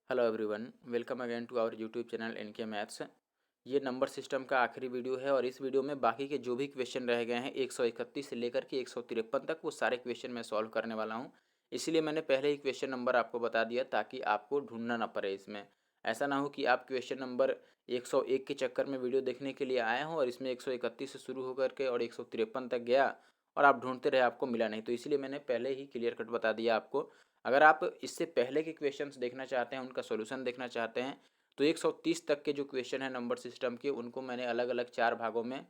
Hello everyone, welcome again to our YouTube channel NK maths. ये number system का आखिरी video है और इस वीडियो में बाकी के जो भी क्वेश्चन रह गए हैं 131 से लेकर के 153 तक वो सारे क्वेश्चन मैं सॉल्व करने वाला हूँ। इसीलिए मैंने पहले ही क्वेश्चन नंबर आपको बता दिया ताकि आपको ढूंढना ना पड़े इसमें। ऐसा ना हो कि आप क्वेश्चन नंबर 101 के चक्कर में वीडियो देखने के लिए आए हों और इसमें 131 से शुरू होकर के और 153 तक गया और आप ढूंढते रहे, आपको मिला नहीं। तो इसीलिए मैंने पहले ही क्लियर कट बता दिया आपको। अगर आप इससे पहले के क्वेश्चंस देखना चाहते हैं, उनका सॉल्यूशन देखना चाहते हैं, तो 130 तक के जो क्वेश्चन है नंबर सिस्टम के, उनको मैंने अलग अलग 4 भागों में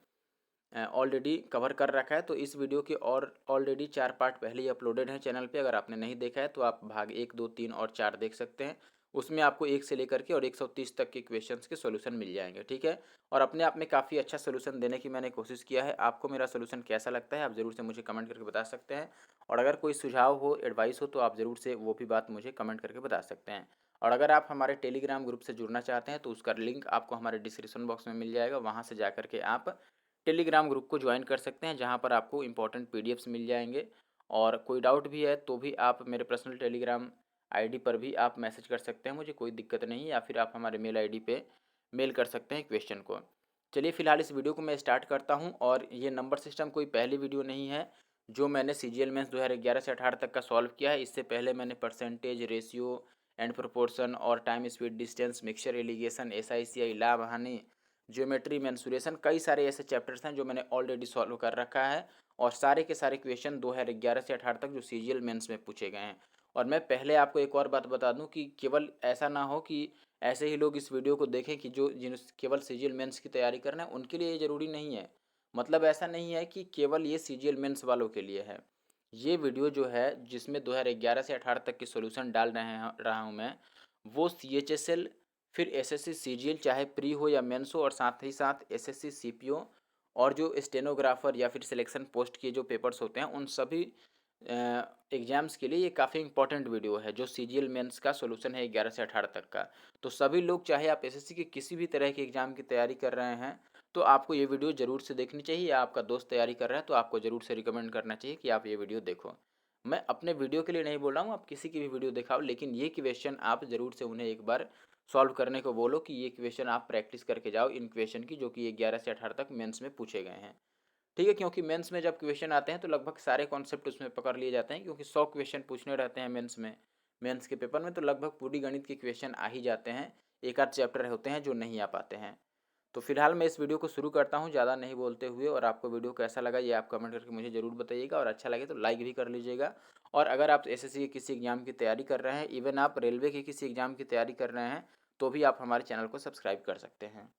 ऑलरेडी कवर कर रखा है। तो इस वीडियो के और ऑलरेडी 4 पार्ट पहले ही अपलोडेड हैं चैनल पे। अगर आपने नहीं देखा है तो आप भाग 1, 2, 3 और 4 देख सकते हैं। उसमें आपको 1 से लेकर के और 130 तक के क्वेश्चंस के सॉल्यूशन मिल जाएंगे, ठीक है। और अपने आप में काफ़ी अच्छा सॉल्यूशन देने की मैंने कोशिश किया है। आपको मेरा सॉल्यूशन कैसा लगता है आप ज़रूर से मुझे कमेंट करके बता सकते हैं। और अगर कोई सुझाव हो, एडवाइस हो, तो आप ज़रूर से वो भी बात मुझे कमेंट करके बता सकते हैं। और अगर आप हमारे टेलीग्राम ग्रुप से जुड़ना चाहते हैं तो उसका लिंक आपको हमारे डिस्क्रिप्शन बॉक्स में मिल जाएगा। वहाँ से जा कर के आप टेलीग्राम ग्रुप को ज्वाइन कर सकते हैं, जहाँ पर आपको इंपॉर्टेंट पीडीएफ्स मिल जाएंगे। और कोई डाउट भी है तो भी आप मेरे पर्सनल टेलीग्राम आईडी पर भी आप मैसेज कर सकते हैं, मुझे कोई दिक्कत नहीं है। या फिर आप हमारे मेल आईडी पे मेल कर सकते हैं क्वेश्चन को। चलिए फिलहाल इस वीडियो को मैं स्टार्ट करता हूँ। और ये नंबर सिस्टम कोई पहली वीडियो नहीं है जो मैंने CGL मेंस 2011 से 18 तक का सॉल्व किया है। इससे पहले मैंने परसेंटेज, रेशियो एंड प्रोपोर्शन और time, speed, distance, mixture, alligation, SI, CI, लाभ, हानि, ज्योमेट्री, मेंसुरेशन, कई सारे ऐसे चैप्टर्स हैं जो मैंने ऑलरेडी सॉल्व कर रखा है। और सारे के सारे क्वेश्चन 2011 से 18 तक जो CGL मेंस में पूछे गए हैं। और मैं पहले आपको एक और बात बता दूं कि केवल ऐसा ना हो कि ऐसे ही लोग इस वीडियो को देखें कि जो जिन केवल CGL मेंस की तैयारी करना है उनके लिए ये ज़रूरी नहीं है। मतलब ऐसा नहीं है कि केवल ये CGL मेंस वालों के लिए है। ये वीडियो जो है जिसमें 2011 से 18 तक के सॉल्यूशन डाल रहा हूँ मैं, वो CHSL, फिर SSC CGL चाहे प्री हो या मेंस हो, और साथ ही साथ SSC CPO और जो स्टेनोग्राफर या फिर सिलेक्शन पोस्ट के जो पेपर्स होते हैं उन सभी एग्ज़ाम्स के लिए ये काफ़ी इंपॉर्टेंट वीडियो है। जो CGL मेंस का सॉल्यूशन है 11 से 18 तक का। तो सभी लोग, चाहे आप SSC के किसी भी तरह के एग्ज़ाम की तैयारी कर रहे हैं, तो आपको ये वीडियो ज़रूर से देखनी चाहिए। या आपका दोस्त तैयारी कर रहा है तो आपको ज़रूर से रिकमेंड करना चाहिए कि आप ये वीडियो देखो। मैं अपने वीडियो के लिए नहीं बोल रहा हूँ, आप किसी की भी वीडियो दिखाओ, लेकिन ये क्वेश्चन आप ज़रूर से उन्हें एक बार सॉल्व करने को बोलो कि ये क्वेश्चन आप प्रैक्टिस करके जाओ इन क्वेश्चन की, जो कि 11 से 18 तक मेंस में पूछे गए हैं, ठीक है। क्योंकि मेंस में जब क्वेश्चन आते हैं तो लगभग सारे कॉन्सेप्ट उसमें पकड़ लिए जाते हैं, क्योंकि 100 क्वेश्चन पूछने रहते हैं मेंस में। मेंस के पेपर में तो लगभग पूरी गणित के क्वेश्चन आ ही जाते हैं। एक आध चैप्टर होते हैं जो नहीं आ पाते हैं। तो फिलहाल मैं इस वीडियो को शुरू करता हूँ ज़्यादा नहीं बोलते हुए। और आपको वीडियो कैसा लगा ये आप कमेंट करके मुझे ज़रूर बताइएगा, और अच्छा लगे तो लाइक भी कर लीजिएगा। और अगर आप SSC के किसी एग्जाम की तैयारी कर रहे हैं, इवन आप रेलवे के किसी एग्जाम की तैयारी कर रहे हैं, तो भी आप हमारे चैनल को सब्सक्राइब कर सकते हैं।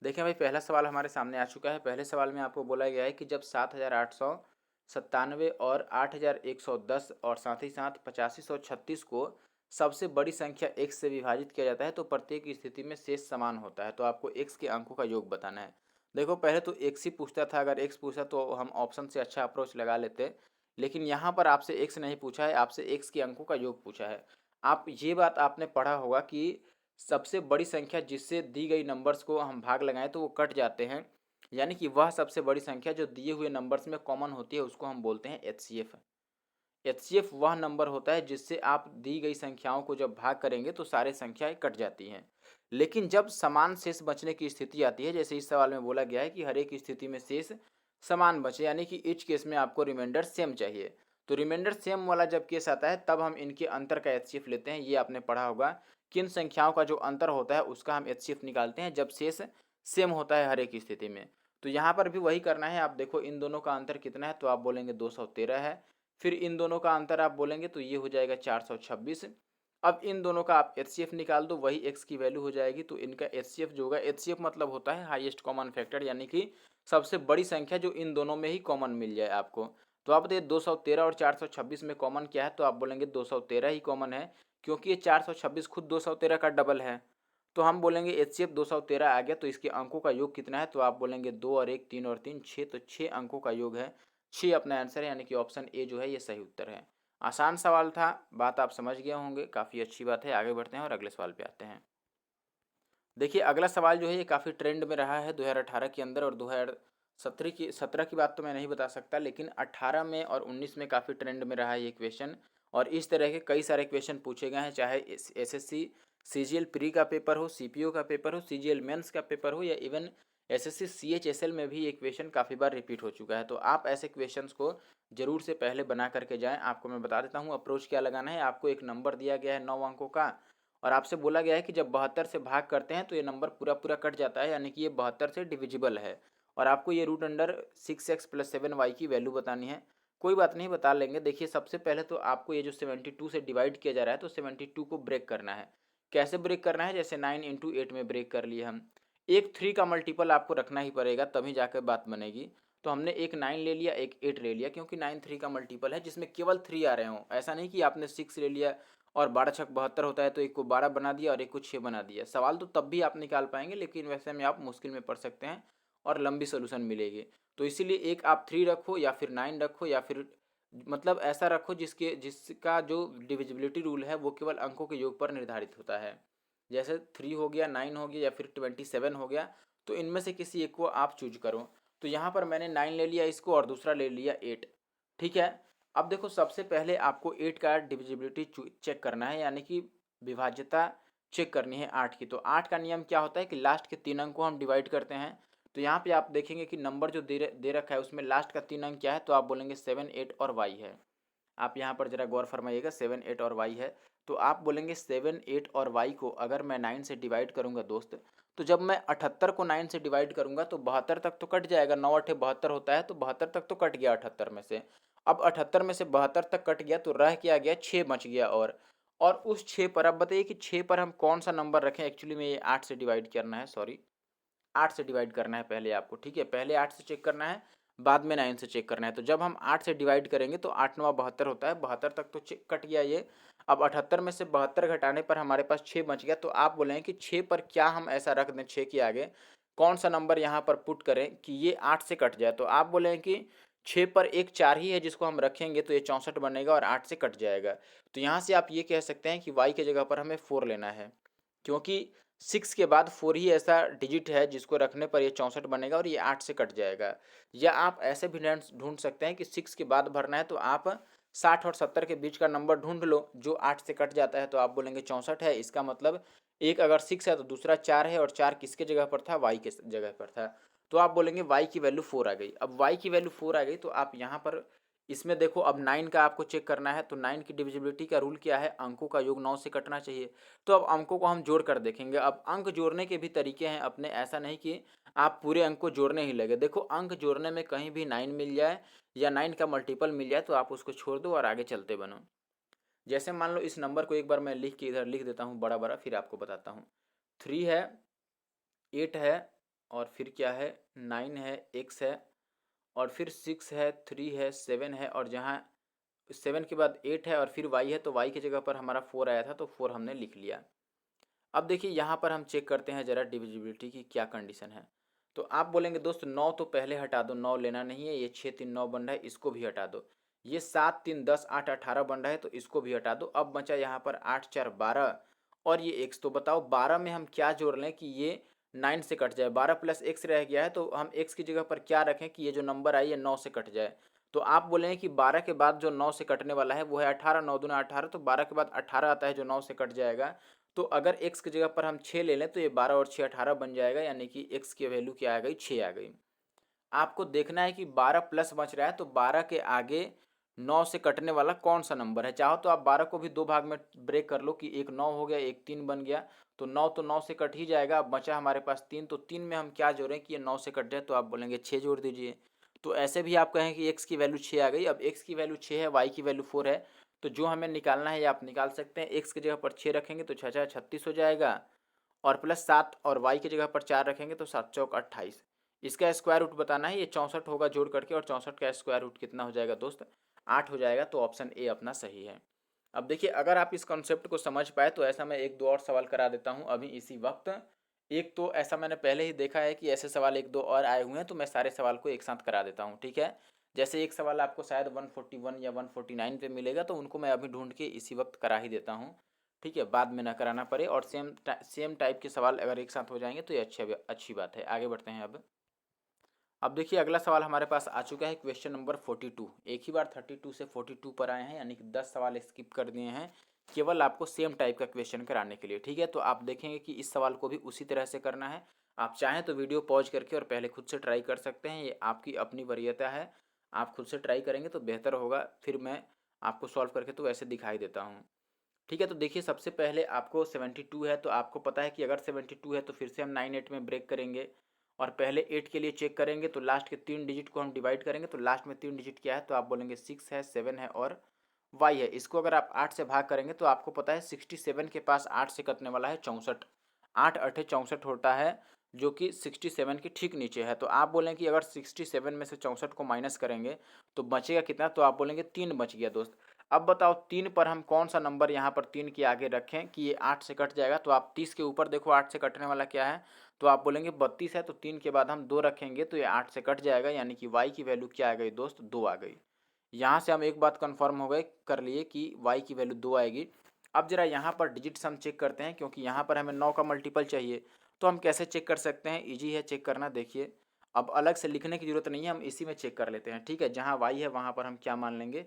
देखिए भाई, पहला सवाल हमारे सामने आ चुका है। पहले सवाल में आपको बोला गया है कि जब 7,897 और 8,110 और साथ ही साथ 8536 को सबसे बड़ी संख्या x से विभाजित किया जाता है तो प्रत्येक स्थिति में शेष समान होता है। तो आपको x के अंकों का योग बताना है। देखो, पहले तो x ही पूछता था। अगर x पूछा तो हम ऑप्शन से अच्छा अप्रोच लगा लेते, लेकिन यहाँ पर आपसे x नहीं पूछा है, आपसे x के अंकों का योग पूछा है। आप ये बात आपने पढ़ा होगा कि सबसे बड़ी संख्या जिससे दी गई नंबर्स को हम भाग लगाएं तो वो कट जाते हैं, यानी कि वह सबसे बड़ी संख्या जो दिए हुए नंबर्स में कॉमन होती है उसको हम बोलते हैं HCF। HCF वह नंबर होता है जिससे आप दी गई संख्याओं को जब भाग करेंगे तो सारे संख्याएं कट जाती हैं। लेकिन जब समान शेष बचने की स्थिति आती है, जैसे इस सवाल में बोला गया है कि हर एक स्थिति में शेष समान बचे, यानी कि ईच केस में आपको रिमाइंडर सेम चाहिए। तो रिमाइंडर सेम वाला जब केस आता है तब हम इनके अंतर का HCF लेते हैं। ये आपने पढ़ा होगा, किन संख्याओं का जो अंतर होता है उसका हम HCF निकालते हैं जब शेष सेम होता है हर एक स्थिति में। तो यहाँ पर भी वही करना है। आप देखो, इन दोनों का अंतर कितना है, तो आप बोलेंगे 213 है। फिर इन दोनों का अंतर आप बोलेंगे तो ये हो जाएगा 426। अब इन दोनों का आप HCF निकाल दो, वही x की वैल्यू हो जाएगी। तो इनका HCF जो होगा, HCF मतलब होता है हाईएस्ट कॉमन फैक्टर, यानी कि सबसे बड़ी संख्या जो इन दोनों में ही कॉमन मिल जाए आपको। तो आप बताइए 213 और 426 में कॉमन क्या है, तो आप बोलेंगे 213 ही कॉमन है, क्योंकि ये 426 खुद 213 का डबल है। तो हम बोलेंगे HCF 213 आ गया, तो इसके अंकों का योग कितना है, तो आप बोलेंगे 2 और 1 3 और 3 6, तो 6 अंकों का योग है। 6 अपना आंसर है, यानी कि ऑप्शन ए जो है ये सही उत्तर है। आसान सवाल था, बात आप समझ गए होंगे, काफ़ी अच्छी बात है। आगे बढ़ते हैं और अगले सवाल पे आते हैं। देखिए, अगला सवाल जो है ये काफ़ी ट्रेंड में रहा है 2018 के अंदर। और 2017 की बात तो मैं नहीं बता सकता, लेकिन 18 में और 19 में काफ़ी ट्रेंड में रहा है ये क्वेश्चन। और इस तरह के कई सारे क्वेश्चन पूछे गए हैं, चाहे एसएससी सीजीएल प्री का पेपर हो, सीपीओ का पेपर हो, सीजीएल मेंस का पेपर हो, या इवन एसएससी सीएचएसएल में भी ये क्वेश्चन काफ़ी बार रिपीट हो चुका है। तो आप ऐसे क्वेश्चंस को जरूर से पहले बना करके जाएं। आपको मैं बता देता हूं अप्रोच क्या लगाना है। आपको एक नंबर दिया गया है 9 अंकों का, और आपसे बोला गया है कि जब 72 से भाग करते हैं तो ये नंबर पूरा पूरा कट जाता है, यानी कि ये 72 से डिविजिबल है। और आपको ये रूट अंडर 6x + 7y की वैल्यू बतानी है। कोई बात नहीं, बता लेंगे। देखिए, सबसे पहले तो आपको ये जो 72 से डिवाइड किया जा रहा है, तो 72 को ब्रेक करना है। कैसे ब्रेक करना है? जैसे 9 × 8 में ब्रेक कर लिए हम। एक 3 का मल्टीपल आपको रखना ही पड़ेगा, तभी जाकर बात बनेगी। तो हमने एक 9 ले लिया, एक 8 ले लिया, क्योंकि 9 3 का मल्टीपल है जिसमें केवल 3 आ रहे हों। ऐसा नहीं कि आपने 6 ले लिया और 12 छक 72 होता है तो एक को 12 बना दिया और एक को 6 बना दिया। सवाल तो तब भी आप निकाल पाएंगे, लेकिन वैसे में आप मुश्किल में पढ़ सकते हैं और लंबी सोल्यूशन मिलेगी। तो इसीलिए एक आप 3 रखो या फिर 9 रखो, या फिर मतलब ऐसा रखो जिसका जो डिविजिबिलिटी रूल है वो केवल अंकों के योग पर निर्धारित होता है। जैसे 3 हो गया, 9 हो गया, या फिर 27 हो गया। तो इनमें से किसी एक को आप चूज करो। तो यहाँ पर मैंने 9 ले लिया इसको, और दूसरा ले लिया 8। ठीक है। अब देखो, सबसे पहले आपको 8 का डिविजिबिलिटी चेक करना है, यानी कि विभाज्यता चेक करनी है 8 की। तो 8 का नियम क्या होता है कि लास्ट के 3 अंक को हम डिवाइड करते हैं। तो यहाँ पे आप देखेंगे कि नंबर जो दे रखा है उसमें लास्ट का 3 अंक क्या है, तो आप बोलेंगे 7, 8 और y है। आप यहाँ पर जरा गौर फरमाइएगा, 7, 8 और y है। तो आप बोलेंगे 7, 8 और y को अगर मैं 9 से डिवाइड करूँगा दोस्त, तो जब मैं 78 को 9 से डिवाइड करूँगा तो 72 तक तो कट जाएगा। 9 8 72 होता है, तो 72 तक तो कट गया 78 में से। अब 78 में से 72 तक कट गया, तो रह क्या गया, 6 बच गया। और उस 6 पर अब बताइए कि 6 पर हम कौन सा नंबर रखें। एक्चुअली में ये 8 से डिवाइड करना है, सॉरी, 8 से डिवाइड करना है पहले आपको। ठीक है, पहले 8 से चेक करना है, बाद में 9 से चेक करना है। तो जब हम 8 से डिवाइड करेंगे तो 8 9 72 होता है, 72 तक तो कट गया ये। अब 78 में से 72 घटाने पर हमारे पास 6 बच गया। तो आप बोलेंगे कि 6 पर क्या हम ऐसा रख दें, 6 के आगे कौन सा नंबर यहाँ पर पुट करें कि ये 8 से कट जाए। तो आप बोलेंगे कि 6 पर एक 4 ही है जिसको हम रखेंगे, तो ये 64 बनेगा और 8 से कट जाएगा। तो यहाँ से आप ये कह सकते हैं कि वाई की जगह पर हमें 4 लेना है, क्योंकि 6 के बाद 4 ही ऐसा डिजिट है जिसको रखने पर ये 64 बनेगा और ये 8 से कट जाएगा। या आप ऐसे भी ढूंढ सकते हैं कि 6 के बाद भरना है, तो आप 60 और 70 के बीच का नंबर ढूंढ लो जो 8 से कट जाता है। तो आप बोलेंगे 64 है, इसका मतलब एक अगर 6 है तो दूसरा 4 है, और 4 किसके जगह पर था, वाई के जगह पर था। तो आप बोलेंगे वाई की वैल्यू 4 आ गई। अब वाई की वैल्यू 4 आ गई, तो आप यहाँ पर इसमें देखो, अब 9 का आपको चेक करना है। तो 9 की डिविजिबिलिटी का रूल क्या है, अंकों का योग 9 से कटना चाहिए। तो अब अंकों को हम जोड़ कर देखेंगे। अब अंक जोड़ने के भी तरीके हैं अपने, ऐसा नहीं कि आप पूरे अंक को जोड़ने ही लगे। देखो, अंक जोड़ने में कहीं भी 9 मिल जाए या 9 का मल्टीपल मिल जाए तो आप उसको छोड़ दो और आगे चलते बनो। जैसे मान लो इस नंबर को एक बार मैं लिख के इधर लिख देता हूँ बड़ा बड़ा, फिर आपको बताता हूँ। 3 है, 8 है, और फिर क्या है, 9 है, x है, और फिर 6 है, 3 है, 7 है, और जहाँ 7 के बाद 8 है और फिर y है, तो y की जगह पर हमारा 4 आया था, तो 4 हमने लिख लिया। अब देखिए, यहाँ पर हम चेक करते हैं जरा डिविजिबिलिटी की क्या कंडीशन है। तो आप बोलेंगे दोस्त 9 तो पहले हटा दो, 9 लेना नहीं है। ये 6 3 9 बन रहा है, इसको भी हटा दो। ये 7 3 10 8 18 बन रहा है, तो इसको भी हटा दो। अब बचा यहाँ पर 8 4 12 और ये x। तो बताओ 12 में हम क्या जोड़ लें कि ये 9 से कट जाए। 12 + x रह गया है, तो हम x की जगह पर क्या रखें कि ये जो नंबर आई ये 9 से कट जाए। तो आप बोलेंगे कि 12 के बाद जो 9 से कटने वाला है वो है 18, 9 दूना 18। तो 12 के बाद 18 आता है जो 9 से कट जाएगा। तो अगर x की जगह पर हम 6 ले लें तो ये 12 और 6 18 बन जाएगा, यानी कि x की वैल्यू क्या आ गई, 6 आ गई। आपको देखना है कि 12 प्लस बच रहा है, तो 12 के आगे 9 से कटने वाला कौन सा नंबर है। चाहो तो आप 12 को भी दो भाग में ब्रेक कर लो कि एक 9 हो गया, एक 3 बन गया। तो 9 तो 9 से कट ही जाएगा। अब बचा हमारे पास 3, तो 3 में हम क्या जोड़ें कि ये 9 से कट जाए, तो आप बोलेंगे 6 जोड़ दीजिए। तो ऐसे भी आप कहें कि x की वैल्यू 6 आ गई। अब x की वैल्यू 6 है, y की वैल्यू 4 है, तो जो हमें निकालना है आप निकाल सकते हैं। x की जगह पर 6 रखेंगे तो 6 6 36 हो जाएगा, और प्लस 7, और y की जगह पर 4 रखेंगे तो 7 चौक 28। इसका स्क्वायर रूट बताना है, ये 64 होगा जोड़ करके, और 64 का स्क्वायर रूट कितना हो जाएगा दोस्त, 8 हो जाएगा। तो ऑप्शन ए अपना सही है। अब देखिए, अगर आप इस कॉन्सेप्ट को समझ पाए तो ऐसा मैं एक दो और सवाल करा देता हूँ अभी इसी वक्त। एक तो ऐसा मैंने पहले ही देखा है कि ऐसे सवाल एक दो और आए हुए हैं, तो मैं सारे सवाल को एक साथ करा देता हूँ। ठीक है। जैसे एक सवाल आपको शायद 141 या 149 पे मिलेगा, तो उनको मैं अभी ढूंढ के इसी वक्त करा ही देता हूँ। ठीक है, बाद में ना कराना पड़े। और सेम टाइप के सवाल अगर एक साथ हो जाएंगे तो ये अच्छी बात है। आगे बढ़ते हैं अब। अब देखिए अगला सवाल हमारे पास आ चुका है क्वेश्चन नंबर 42। एक ही बार 32 से 42 पर आए हैं, यानी कि 10 सवाल स्किप कर दिए हैं केवल आपको सेम टाइप का क्वेश्चन कराने के लिए। ठीक है, तो आप देखेंगे कि इस सवाल को भी उसी तरह से करना है। आप चाहें तो वीडियो पॉज करके और पहले खुद से ट्राई कर सकते हैं, ये आपकी अपनी वरीयता है। आप खुद से ट्राई करेंगे तो बेहतर होगा, फिर मैं आपको सॉल्व करके तो ऐसे दिखाई देता हूँ। ठीक है, तो देखिए सबसे पहले आपको 72 है, तो आपको पता है कि अगर 72 है तो फिर से हम 9 8 में ब्रेक करेंगे और पहले 8 के लिए चेक करेंगे, तो लास्ट के 3 डिजिट को हम डिवाइड करेंगे, तो लास्ट में 3 डिजिट क्या है, तो आप बोलेंगे 6 है, 7 है और वाई है। इसको अगर आप 8 से भाग करेंगे तो आपको पता है 67 के पास 8 से कटने वाला है 64। 8 अठे 64 होता है, जो कि 67 के ठीक नीचे है। तो आप बोलें कि अगर 67 में से 64 को माइनस करेंगे तो बचेगा कितना, तो आप बोलेंगे 3 बच गया दोस्त। अब बताओ 3 पर हम कौन सा नंबर यहाँ पर 3 के आगे रखें कि ये 8 से कट जाएगा। तो आप 30 के ऊपर देखो 8 से कटने वाला क्या है, तो आप बोलेंगे 32 है, तो 3 के बाद हम 2 रखेंगे तो ये 8 से कट जाएगा, यानी कि y की वैल्यू क्या आ गई दोस्त, 2 आ गई। यहाँ से हम एक बात कन्फर्म हो गए कर लिए कि y की वैल्यू 2 आएगी। अब जरा यहाँ पर डिजिट्स हम चेक करते हैं, क्योंकि यहाँ पर हमें 9 का मल्टीपल चाहिए। तो हम कैसे चेक कर सकते हैं, ईजी है चेक करना। देखिए अब अलग से लिखने की जरूरत नहीं है, हम इसी में चेक कर लेते हैं। ठीक है, जहाँ y है वहाँ पर हम क्या मान लेंगे,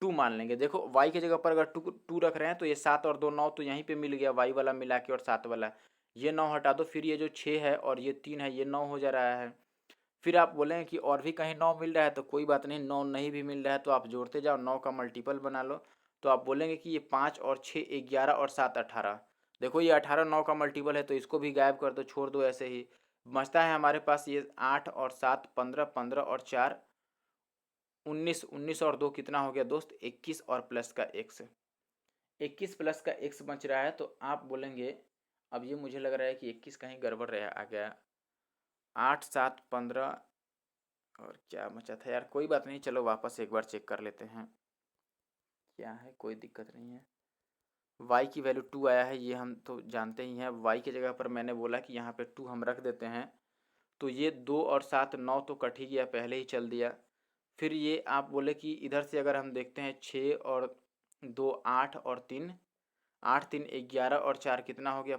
2 मान लेंगे। देखो y की जगह पर अगर 2 रख रहे हैं तो ये 7 और 2 9, तो यहीं पे मिल गया y वाला मिला के और 7 वाला। ये 9 हटा दो, फिर ये जो 6 है और ये 3 है, ये 9 हो जा रहा है। फिर आप बोलें कि और भी कहीं 9 मिल रहा है, तो कोई बात नहीं, 9 नहीं भी मिल रहा है तो आप जोड़ते जाओ, 9 का मल्टीपल बना लो। तो आप बोलेंगे कि ये 5 और 6 11 और 7 18। देखो ये 18 9 का मल्टीपल है, तो इसको भी गायब कर दो, छोड़ दो ऐसे ही। बचता है हमारे पास ये 8 और 7 15, 15 और 4 19, 19 और 2 कितना हो गया दोस्त, 21 और प्लस का x। 21 प्लस का x बच रहा है, तो आप बोलेंगे, अब ये मुझे लग रहा है कि 21 कहीं गड़बड़ रहा आ गया। 8 7 15 और क्या बचा था यार, कोई बात नहीं, चलो वापस एक बार चेक कर लेते हैं। क्या है, कोई दिक्कत नहीं है। y की वैल्यू 2 आया है, ये हम तो जानते ही हैं। y की जगह पर मैंने बोला कि यहाँ पे 2 हम रख देते हैं, तो ये 2 और 7 9 तो कट ही गया, पहले ही चल दिया। फिर ये आप बोले कि इधर से अगर हम देखते हैं 6 और 2 8 और 3, 8 3 11 और 4 कितना हो गया,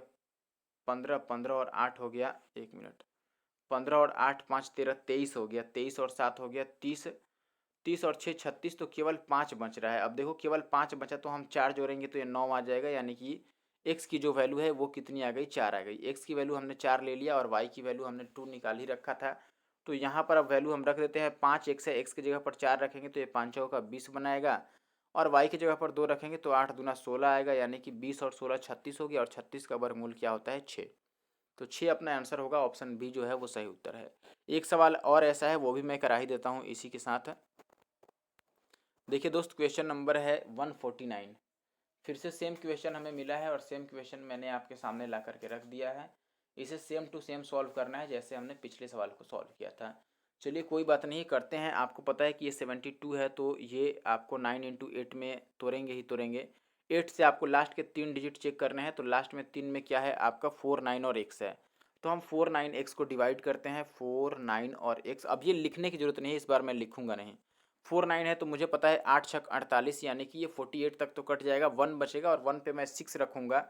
15, 15 और 8 हो गया, 1 मिनट, 15 और 8 5 13 23 हो गया, 23 और 7 हो गया 30, 30 और 6 36, तो केवल 5 बच रहा है। अब देखो केवल 5 बचा, तो हम 4 जोड़ेंगे तो ये 9 आ जाएगा, यानी कि x की जो वैल्यू है वो कितनी आ गई, 4 आ गई। x की वैल्यू हमने 4 ले लिया और y की वैल्यू हमने 2 निकाल ही रखा था। तो यहाँ पर अब वैल्यू हम रख देते हैं, 5 x है, x की जगह पर 4 रखेंगे तो ये 5 का 20 बनाएगा, और y की जगह पर 2 रखेंगे तो 8 दूना 16 आएगा, यानी कि 20 और 16 36 हो गया, और 36 का वर्गमूल क्या होता है, 6। तो 6 अपना आंसर होगा, ऑप्शन बी जो है वो सही उत्तर है। एक सवाल और ऐसा है, वो भी मैं करा ही देता हूँ इसी के साथ। देखिए दोस्त क्वेश्चन नंबर है 149। फिर से सेम क्वेश्चन हमें मिला है और सेम क्वेश्चन मैंने आपके सामने ला करके रख दिया है। इसे सेम टू सेम सॉल्व करना है जैसे हमने पिछले सवाल को सॉल्व किया था। चलिए कोई बात नहीं, करते हैं। आपको पता है कि ये 72 है, तो ये आपको 9 इंटू 8 में तोड़ेंगे ही तोड़ेंगे। 8 से आपको लास्ट के 3 डिजिट चेक करने हैं, तो लास्ट में 3 में क्या है आपका 4 9 और x है। तो हम 4 9 x को डिवाइड करते हैं, 4 9 और x। अब ये लिखने की जरूरत नहीं है, इस बार मैं लिखूंगा नहीं। 4 9 है तो मुझे पता है 8 छक 48, यानी कि ये 48 तक तो कट जाएगा, 1 बचेगा और 1 पे मैं 6 रखूँगा,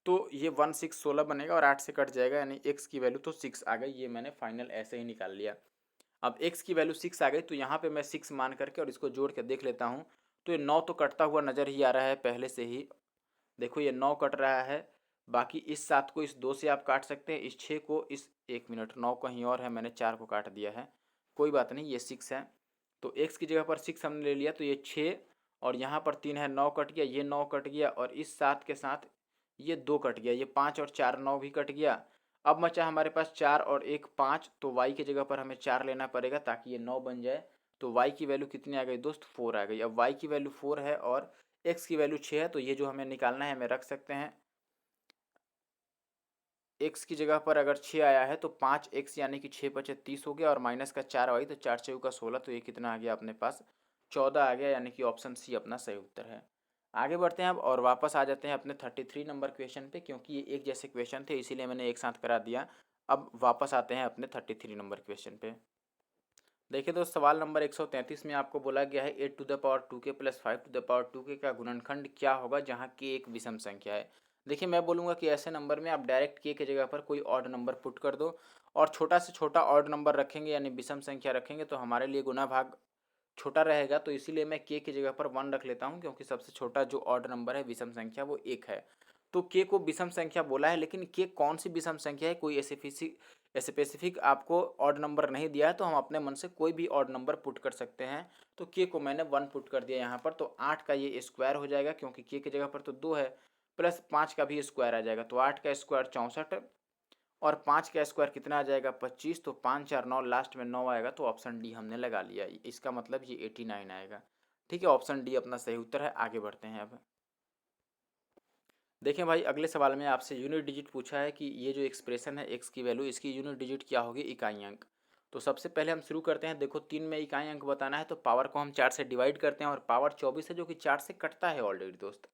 तो ये 1 6 16 बनेगा और 8 से कट जाएगा, यानी x की वैल्यू तो 6 आ गई। ये मैंने फाइनल ऐसे ही निकाल लिया। अब x की वैल्यू 6 आ गई, तो यहाँ पे मैं 6 मान करके और इसको जोड़ के देख लेता हूँ। तो ये 9 तो कटता हुआ नज़र ही आ रहा है पहले से ही। देखो ये 9 कट रहा है, बाकी इस 7 को इस 2 से आप काट सकते हैं, इस 6 को इस 1 मिनट 9 कहीं और है, मैंने 4 को काट दिया है, कोई बात नहीं, ये 6 है। तो x की जगह पर 6 हमने ले लिया, तो ये 6 और यहाँ पर 3 है, 9 कट गया, ये 9 कट गया, और इस 7 के साथ ये 2 कट गया, ये 5 और 4 9 भी कट गया। अब बचा हमारे पास 4 और 1 5, तो y की जगह पर हमें 4 लेना पड़ेगा ताकि ये 9 बन जाए। तो y की वैल्यू कितनी आ गई दोस्त, 4 आ गई। अब y की वैल्यू 4 है और x की वैल्यू 6 है, तो ये जो हमें निकालना है हमें रख सकते हैं। x की जगह पर अगर 6 आया है तो 5x यानी कि 6 पचे 30 हो गया, और माइनस का 4 आई तो 4 चौका 16, तो ये कितना आ गया अपने पास, 14 आ गया, यानी कि ऑप्शन सी अपना सही उत्तर है। आगे बढ़ते हैं अब और वापस आ जाते हैं अपने 33 नंबर क्वेश्चन पे, क्योंकि ये एक जैसे क्वेश्चन थे इसीलिए मैंने एक साथ करा दिया। अब वापस आते हैं अपने 33 नंबर क्वेश्चन पे। देखिए दोस्त सवाल नंबर 133 में आपको बोला गया है 8 to the power 2k plus 5 to the power 2k का गुणनखंड क्या होगा जहाँ k एक विषम संख्या है। देखिए मैं बोलूँगा कि ऐसे नंबर में आप डायरेक्ट के जगह पर कोई ऑड नंबर पुट कर दो और छोटा से छोटा ऑड नंबर रखेंगे यानी विषम संख्या रखेंगे तो हमारे लिए गुना भाग छोटा रहेगा, तो इसीलिए मैं के की जगह पर 1 रख लेता हूँ क्योंकि सबसे छोटा जो ऑड नंबर है विषम संख्या वो 1 है। तो के को विषम संख्या बोला है, लेकिन के कौन सी विषम संख्या है कोई स्पेसिफिक आपको ऑड नंबर नहीं दिया है, तो हम अपने मन से कोई भी ऑड नंबर पुट कर सकते हैं। तो के को मैंने 1 पुट कर दिया यहाँ पर, तो 8 का ये स्क्वायर हो जाएगा क्योंकि के की जगह पर तो 2 है, प्लस 5 का भी स्क्वायर आ जाएगा, तो 8 का स्क्वायर 64 और 5 का स्क्वायर कितना आ जाएगा 25, तो 5 4 9 लास्ट में 9 आएगा, तो ऑप्शन डी हमने लगा लिया। इसका मतलब ये 89 आएगा। ठीक है, ऑप्शन डी अपना सही उत्तर है। आगे बढ़ते हैं अब। देखें भाई, अगले सवाल में आपसे यूनिट डिजिट पूछा है कि ये जो एक्सप्रेशन है एक्स की वैल्यू, इसकी यूनिट डिजिट क्या होगी, इकाई अंक। तो सबसे पहले हम शुरू करते हैं। देखो 3 में इकाई अंक बताना है तो पावर को हम 4 से डिवाइड करते हैं और पावर 24 है जो कि 4 से कटता है ऑलरेडी दोस्त।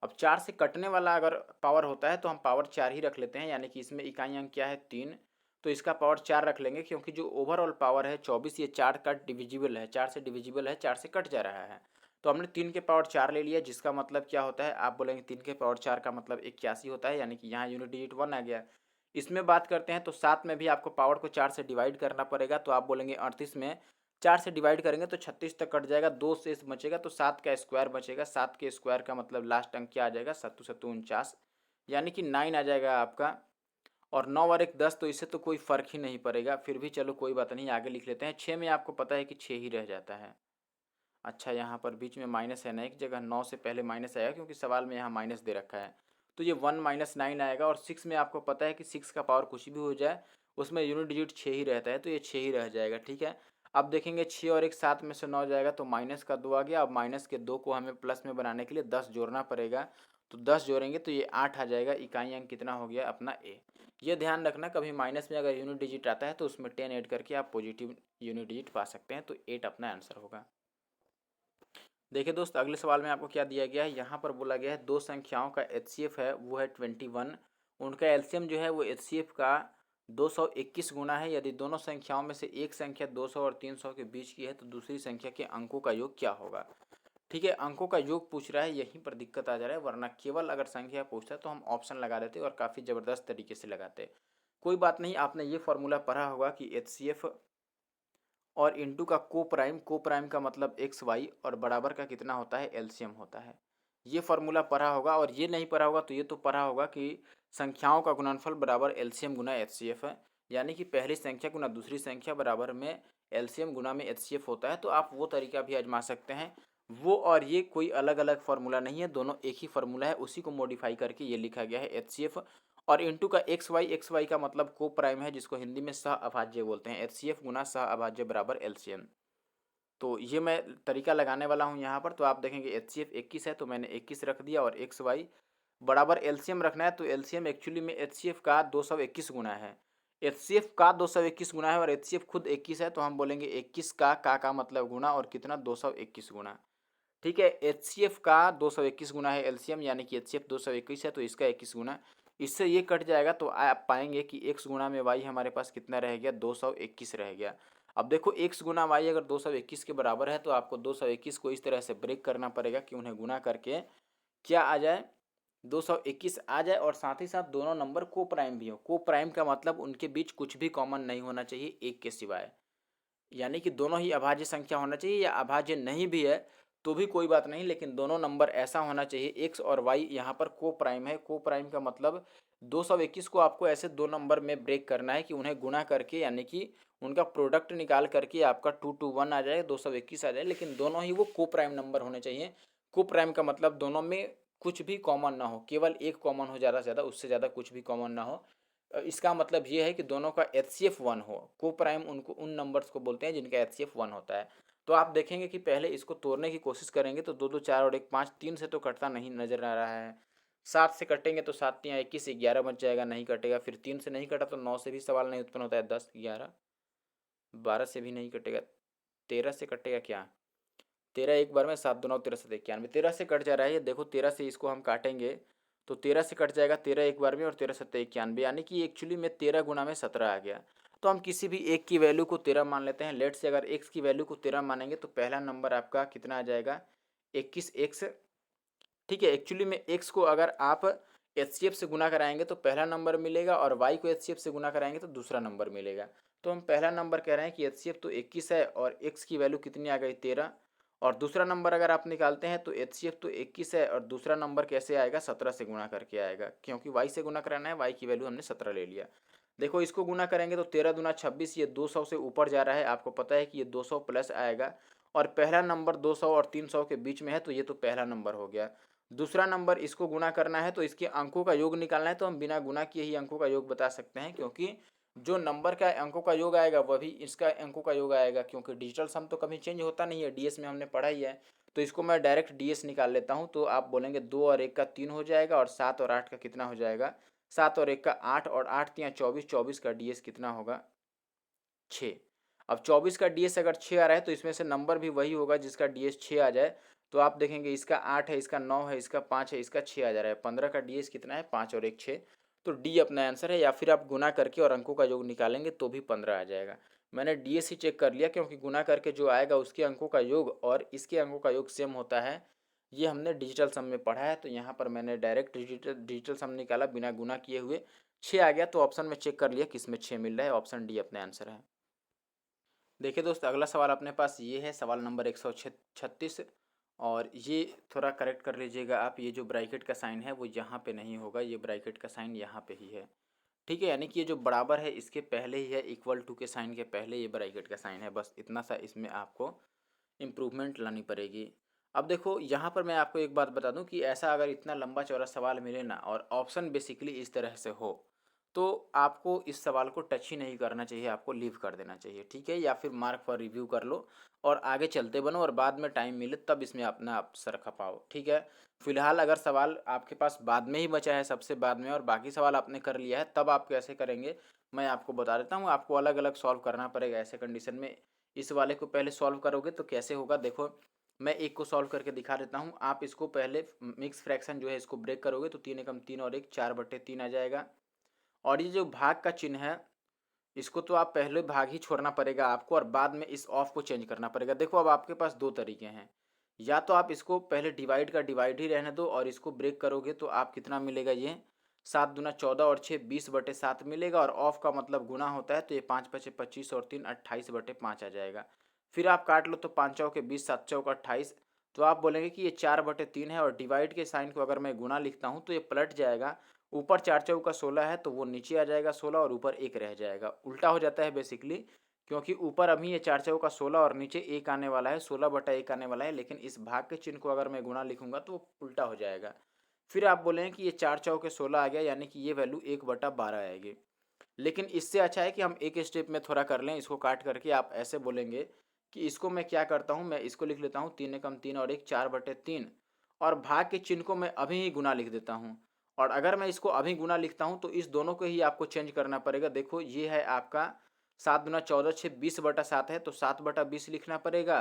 अब 4 से कटने वाला अगर पावर होता है तो हम पावर 4 ही रख लेते हैं, यानी कि इसमें इकाई अंक क्या है 3, तो इसका पावर 4 रख लेंगे क्योंकि जो ओवरऑल पावर है 24 ये 4 का डिविजिबल है, 4 से डिविजिबल है, 4 से कट जा रहा है। तो हमने 3 के पावर 4 ले लिया, जिसका मतलब क्या होता है, आप बोलेंगे 3 के पावर 4 का मतलब 81 होता है, यानी कि यहाँ यूनिट डिजिट 1 आ गया। इसमें बात करते हैं तो 7 में भी आपको पावर को 4 से डिवाइड करना पड़ेगा, तो आप बोलेंगे 38 में 4 से डिवाइड करेंगे तो 36 तक कट जाएगा, 2 शेष बचेगा तो 7 का स्क्वायर बचेगा। 7 के स्क्वायर का मतलब लास्ट अंक क्या आ जाएगा, 7 7 49, यानी कि 9 आ जाएगा आपका। और 9 और 1 10, तो इससे तो कोई फ़र्क ही नहीं पड़ेगा, फिर भी चलो कोई बात नहीं, आगे लिख लेते हैं। 6 में आपको पता है कि 6 ही रह जाता है। अच्छा, यहाँ पर बीच में माइनस है ना एक जगह, 9 से पहले माइनस आएगा क्योंकि सवाल में यहाँ माइनस दे रखा है, तो ये 1 माइनस 9 आएगा। और 6 में आपको पता है कि 6 का पावर कुछ भी हो जाए उसमें यूनिट डिजिट 6 ही रहता है, तो ये 6 ही रह जाएगा। ठीक है, अब देखेंगे 6 और 1 7 में से 9 जाएगा तो माइनस का 2 आ गया। अब माइनस के 2 को हमें प्लस में बनाने के लिए 10 जोड़ना पड़ेगा, तो 10 जोड़ेंगे तो ये 8 आ जाएगा। इकाई अंक कितना हो गया अपना ए। ये ध्यान रखना, कभी माइनस में अगर यूनिट डिजिट आता है तो उसमें 10 ऐड करके आप पॉजिटिव यूनिट डिजिट पा सकते हैं, तो 8 अपना आंसर होगा। देखिए दोस्त, अगले सवाल में आपको क्या दिया गया है, यहाँ पर बोला गया है दो संख्याओं का एचसीएफ है वो है 21, उनका एलसीएम जो है वो एचसीएफ का 221 गुना है। यदि दोनों संख्याओं में से एक संख्या 200 और 300 के बीच की है तो दूसरी संख्या के अंकों का योग क्या होगा। ठीक है, अंकों का योग पूछ रहा है, यहीं पर दिक्कत आ जा रहा है, वरना केवल अगर संख्या पूछता है तो हम ऑप्शन लगा देते और काफ़ी ज़बरदस्त तरीके से लगाते। कोई बात नहीं, आपने ये फॉर्मूला पढ़ा होगा कि एचसीएफ और इंटू का को प्राइम का मतलब एक्स वाई और बराबर का कितना होता है, एलसीएम होता है। ये फार्मूला पढ़ा होगा, और ये नहीं पढ़ा होगा तो ये तो पढ़ा होगा कि संख्याओं का गुणनफल बराबर एलसीएम गुना एचसीएफ है, यानी कि पहली संख्या गुना दूसरी संख्या बराबर में एलसीएम गुना में एचसीएफ होता है। तो आप वो तरीका भी आजमा सकते हैं। वो और ये कोई अलग अलग फार्मूला नहीं है, दोनों एक ही फार्मूला है, उसी को मॉडिफाई करके ये लिखा गया है एचसीएफ। और इंटू का एक्स वाई का मतलब को प्राइम है, जिसको हिंदी में सह अभाज्य बोलते हैं। एचसीएफ गुना सह अभाज्य बराबर एलसीएम। तो ये मैं तरीका लगाने वाला हूँ यहाँ पर, तो आप देखेंगे एचसीएफ 21 है तो मैंने 21 रख दिया, और एक्स वाई बराबर एलसीएम रखना है, तो एलसीएम एक्चुअली में एचसीएफ का 221 गुना है। एचसीएफ का 221 गुना है और एचसीएफ खुद 21 है, तो हम बोलेंगे 21 का मतलब गुना, और कितना 221 गुना। ठीक है, एचसीएफ का 221 गुना है एलसीएम, यानी कि एचसीएफ 221 है तो इसका 21 गुना। इससे ये कट जाएगा तो आप पाएंगे कि एक्स गुना में वाई हमारे पास कितना रह गया, 221 रह गया। अब देखो एक्स गुना वाई अगर 221 के बराबर है तो आपको 221 को इस तरह से ब्रेक करना पड़ेगा कि उन्हें गुना करके क्या आ जाए, 221 आ जाए, और साथ ही साथ दोनों नंबर को प्राइम भी हो। को प्राइम का मतलब उनके बीच कुछ भी कॉमन नहीं होना चाहिए एक के सिवाय, यानी कि दोनों ही अभाज्य संख्या होना चाहिए, या अभाज्य नहीं भी है तो भी कोई बात नहीं, लेकिन दोनों नंबर ऐसा होना चाहिए एक्स और वाई यहाँ पर को प्राइम है। को प्राइम का मतलब 221 को आपको ऐसे दो नंबर में ब्रेक करना है कि उन्हें गुना करके, यानी कि उनका प्रोडक्ट निकाल करके आपका 221 आ जाए, 221 आ जाए, लेकिन दोनों ही वो को प्राइम नंबर होने चाहिए। को प्राइम का मतलब दोनों में कुछ भी कॉमन ना हो, केवल एक कॉमन हो ज़्यादा से ज़्यादा, उससे ज़्यादा कुछ भी कॉमन ना हो। इसका मतलब ये है कि दोनों का एचसीएफ 1 हो। को प्राइम उनको उन नंबर्स को बोलते हैं जिनका एचसीएफ 1 होता है। तो आप देखेंगे कि पहले इसको तोड़ने की कोशिश करेंगे तो 2 2 4 और 1 5, 3 से तो कटता नहीं नजर आ रहा है। 7 से कटेंगे तो 7 3 21, 11 बच जाएगा, नहीं कटेगा। फिर 3 से नहीं कटा तो 9 से भी सवाल नहीं उत्पन्न होता है, 10 11 12 से भी नहीं कटेगा, 13 से कटेगा क्या, 13 एक बार में, 7 2 9 13 7 91, 13 से कट जा रहा है ये देखो। 13 से इसको हम काटेंगे तो 13 से कट जाएगा, 13 एक बार में, और 13 7 91, यानी कि एक्चुअली में 13 गुना में 17 आ गया। तो हम किसी भी एक की वैल्यू को 13 मान लेते हैं। लेट से अगर एक्स की वैल्यू को 13 मानेंगे तो पहला नंबर आपका कितना आ जाएगा, 21 एक्स। ठीक है, एक्चुअली में एक्स को अगर आप एचसीएफ से गुना कराएंगे तो पहला नंबर मिलेगा और वाई को एचसीएफ से गुना कराएंगे तो दूसरा नंबर मिलेगा। तो हम पहला नंबर कह रहे हैं कि एचसीएफ तो 21 है और एक्स की वैल्यू कितनी आ गई 13। और दूसरा नंबर अगर आप निकालते हैं तो एचसीएफ तो 21 है और दूसरा नंबर कैसे आएगा 17 से गुना करके आएगा, क्योंकि वाई से गुना कराना है, वाई की वैल्यू हमने 17 ले लिया। देखो इसको गुना करेंगे तो 13 दूना 26, ये 200 से ऊपर जा रहा है, आपको पता है कि ये 200 प्लस आएगा और पहला नंबर 200 और 300 के बीच में है, तो ये तो पहला नंबर हो गया। दूसरा नंबर इसको गुना करना है तो इसके अंकों का योग निकालना है, तो हम बिना गुना किए ही अंकों का योग बता सकते हैं, क्योंकि जो नंबर का अंकों का योग आएगा वह भी इसका अंकों का योग आएगा, क्योंकि डिजिटल सम तो कभी चेंज होता नहीं है, डीएस में हमने पढ़ा ही है। तो इसको मैं डायरेक्ट डीएस निकाल लेता हूँ, तो आप बोलेंगे 2 और 1 का 3 हो जाएगा और 7 और 8 का कितना हो जाएगा, 7 और 1 का 8 और 8 तियाँ 24, 24 का डीएस कितना होगा 6। अब 24 का डीएस अगर 6 आ रहा है तो इसमें से नंबर भी वही होगा जिसका डीएस 6 आ जाए। तो आप देखेंगे इसका 8 है, इसका 9 है, इसका 5 है, इसका 6 आ जा रहा है। 15 का डीएस कितना है, 5 और 1 6। तो डी अपना आंसर है, या फिर आप गुना करके और अंकों का योग निकालेंगे तो भी 15 आ जाएगा। मैंने डीएस ही चेक कर लिया, क्योंकि गुना करके जो आएगा उसके अंकों का योग और इसके अंकों का योग सेम होता है। ये हमने डिजिटल सम में पढ़ा है, तो यहाँ पर मैंने डायरेक्ट डिजिटल सम निकाला बिना गुना किए हुए, 6 आ गया। तो ऑप्शन में चेक कर लिया किस में 6 मिल रहा है, ऑप्शन डी अपने आंसर है। देखिए दोस्त, अगला सवाल अपने पास ये है, सवाल नंबर 136। और ये थोड़ा करेक्ट कर लीजिएगा आप, ये जो ब्रैकेट का साइन है वो यहाँ पे नहीं होगा, ये ब्रैकेट का साइन यहाँ पे ही है। ठीक है, यानी कि ये जो बराबर है इसके पहले ही है, इक्वल टू के साइन के पहले ये ब्रैकेट का साइन है, बस इतना सा इसमें आपको इम्प्रूवमेंट लानी पड़ेगी। अब देखो यहाँ पर मैं आपको एक बात बता दूं कि ऐसा अगर इतना लंबा चौड़ा सवाल मिले ना और ऑप्शन बेसिकली इस तरह से हो, तो आपको इस सवाल को टच ही नहीं करना चाहिए, आपको लीव कर देना चाहिए, ठीक है, या फिर मार्क फॉर रिव्यू कर लो और आगे चलते बनो और बाद में टाइम मिले तब इसमें अपना आप सर खपाओ, ठीक है। फिलहाल अगर सवाल आपके पास बाद में ही बचा है, सबसे बाद में, और बाकी सवाल आपने कर लिया है, तब आप कैसे करेंगे मैं आपको बता देता हूँ। आपको अलग अलग सॉल्व करना पड़ेगा ऐसे कंडीशन में। इस वाले को पहले सॉल्व करोगे तो कैसे होगा, देखो मैं एक को सॉल्व करके दिखा देता हूँ। आप इसको पहले मिक्स फ्रैक्शन जो है इसको ब्रेक करोगे तो 3 एकम 3 और 1 4/3 आ जाएगा। और ये जो भाग का चिन्ह है इसको तो आप पहले भाग ही छोड़ना पड़ेगा आपको और बाद में इस ऑफ को चेंज करना पड़ेगा। देखो अब आपके पास दो तरीके हैं, या तो आप इसको पहले डिवाइड का डिवाइड ही रहने दो और इसको ब्रेक करोगे तो आप कितना मिलेगा, ये 7 दूना 14 और 6 20/7 मिलेगा, और ऑफ का मतलब गुना होता है, तो ये 5 5 25 और 3 28/5 आ जाएगा। फिर आप काट लो तो 5 चौके 20 7 चौक 28। तो आप बोलेंगे कि ये 4/3 है और डिवाइड के साइन को अगर मैं गुना लिखता हूँ तो ये पलट जाएगा, ऊपर 4 चौका 16 है तो वो नीचे आ जाएगा 16 और ऊपर 1 रह जाएगा, उल्टा हो जाता है बेसिकली, क्योंकि ऊपर अभी ये 4 चौका 16 और नीचे 1 आने वाला है, 16/1 आने वाला है, लेकिन इस भाग के चिन्ह को अगर मैं गुणा लिखूंगा तो वो उल्टा हो जाएगा। फिर आप बोलेंगे कि ये 4 चौके 16 आ गया, यानी कि ये वैल्यू 1/12 आएगी। लेकिन इससे अच्छा है कि हम एक स्टेप में थोड़ा कर लें, इसको काट करके आप ऐसे बोलेंगे कि इसको मैं क्या करता हूँ, मैं इसको लिख लेता हूँ 3 एकम 3 और 1 4/3, और भाग के चिन्ह को मैं अभी ही गुना लिख देता हूँ। और अगर मैं इसको अभी गुना लिखता हूँ तो इस दोनों को ही आपको चेंज करना पड़ेगा। देखो ये है आपका 7 दूना 14 6 20/7 है, तो 7/20 लिखना पड़ेगा।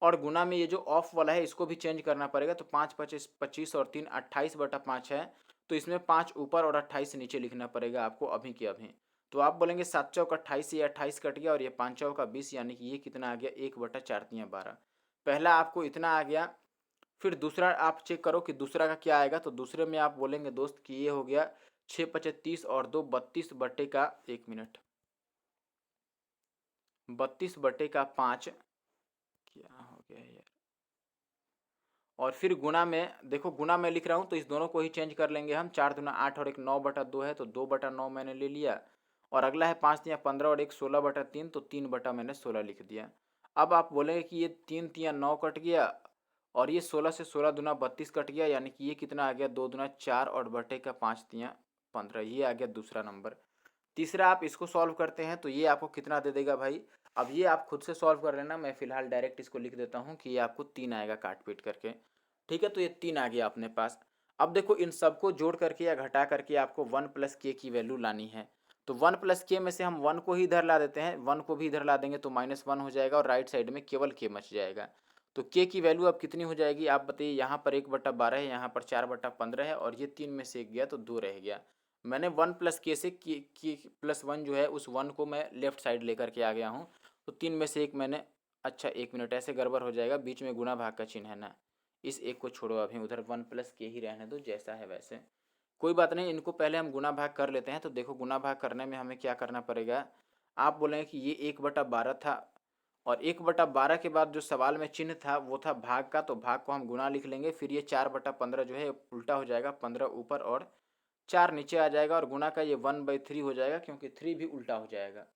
और गुना में ये जो ऑफ वाला है इसको भी चेंज करना पड़ेगा, तो 5 25 25 और 3 28/5 है, तो इसमें 5 ऊपर और 28 नीचे लिखना पड़ेगा आपको अभी के अभी। तो आप बोलेंगे 7 चौक 28, ये 28 कट गया और ये 5 चौका 20, यानी कि ये कितना आ गया 1/4 12। पहला आपको इतना आ गया। फिर दूसरा आप चेक करो कि दूसरा का क्या आएगा, तो दूसरे में आप बोलेंगे दोस्त कि ये हो गया 6 25 30 और 2 32/का 1 मिनट 32/5, क्या हो गया यार। और फिर गुना में देखो, गुना में लिख रहा हूँ तो इस दोनों को ही चेंज कर लेंगे हम, 4 दूना 8 और 1 9/2 है, तो 2/9 मैंने ले लिया। और अगला है 5 तियाँ 15 और 1 16/3, तो 3 मैंने 16 लिख दिया। अब आप बोलेंगे कि ये 3 तियाँ 9 कट गया और ये 16 से 16 दूना 32 कट गया, यानी कि ये कितना आ गया 2 दूना 4 और बटे का 5 तियाँ 15, ये आ गया दूसरा नंबर। तीसरा आप इसको सॉल्व करते हैं तो ये आपको कितना दे देगा भाई, अब ये आप खुद से सॉल्व कर लेना, मैं फिलहाल डायरेक्ट इसको लिख देता हूँ कि ये आपको 3 आएगा काट पीट करके। ठीक है, तो ये 3 आ गया अपने पास। अब देखो इन सबको जोड़ करके या घटा करके आपको 1 प्लस के की वैल्यू लानी है। तो 1 प्लस के में से हम 1 को ही इधर ला देते हैं, 1 को भी इधर ला देंगे तो -1 हो जाएगा और राइट साइड में केवल के बच जाएगा। तो के की वैल्यू अब कितनी हो जाएगी आप बताइए, यहाँ पर 1/12 है, यहाँ पर 4/15 है, और ये 3 में से 1 गया तो 2 रह गया। मैंने 1 प्लस के से के प्लस 1 जो है उस 1 को मैं लेफ्ट साइड लेकर के आ गया हूँ, तो 3 में से 1 मैंने, अच्छा 1 मिनट, ऐसे गड़बड़ हो जाएगा, बीच में गुना भाग का चिन्ह है ना, इस एक को छोड़ो, अभी उधर 1 प्लस के ही रहने दो जैसा है वैसे, कोई बात नहीं, इनको पहले हम गुना भाग कर लेते हैं। तो देखो गुना भाग करने में हमें क्या करना पड़ेगा, आप बोलेंगे कि ये 1/12 था और 1/12 के बाद जो सवाल में चिन्ह था वो था भाग का, तो भाग को हम गुना लिख लेंगे। फिर ये 4/15 जो है उल्टा हो जाएगा, 15 ऊपर और 4 नीचे आ जाएगा, और गुना का ये 1/3 हो जाएगा क्योंकि 3 भी उल्टा हो जाएगा।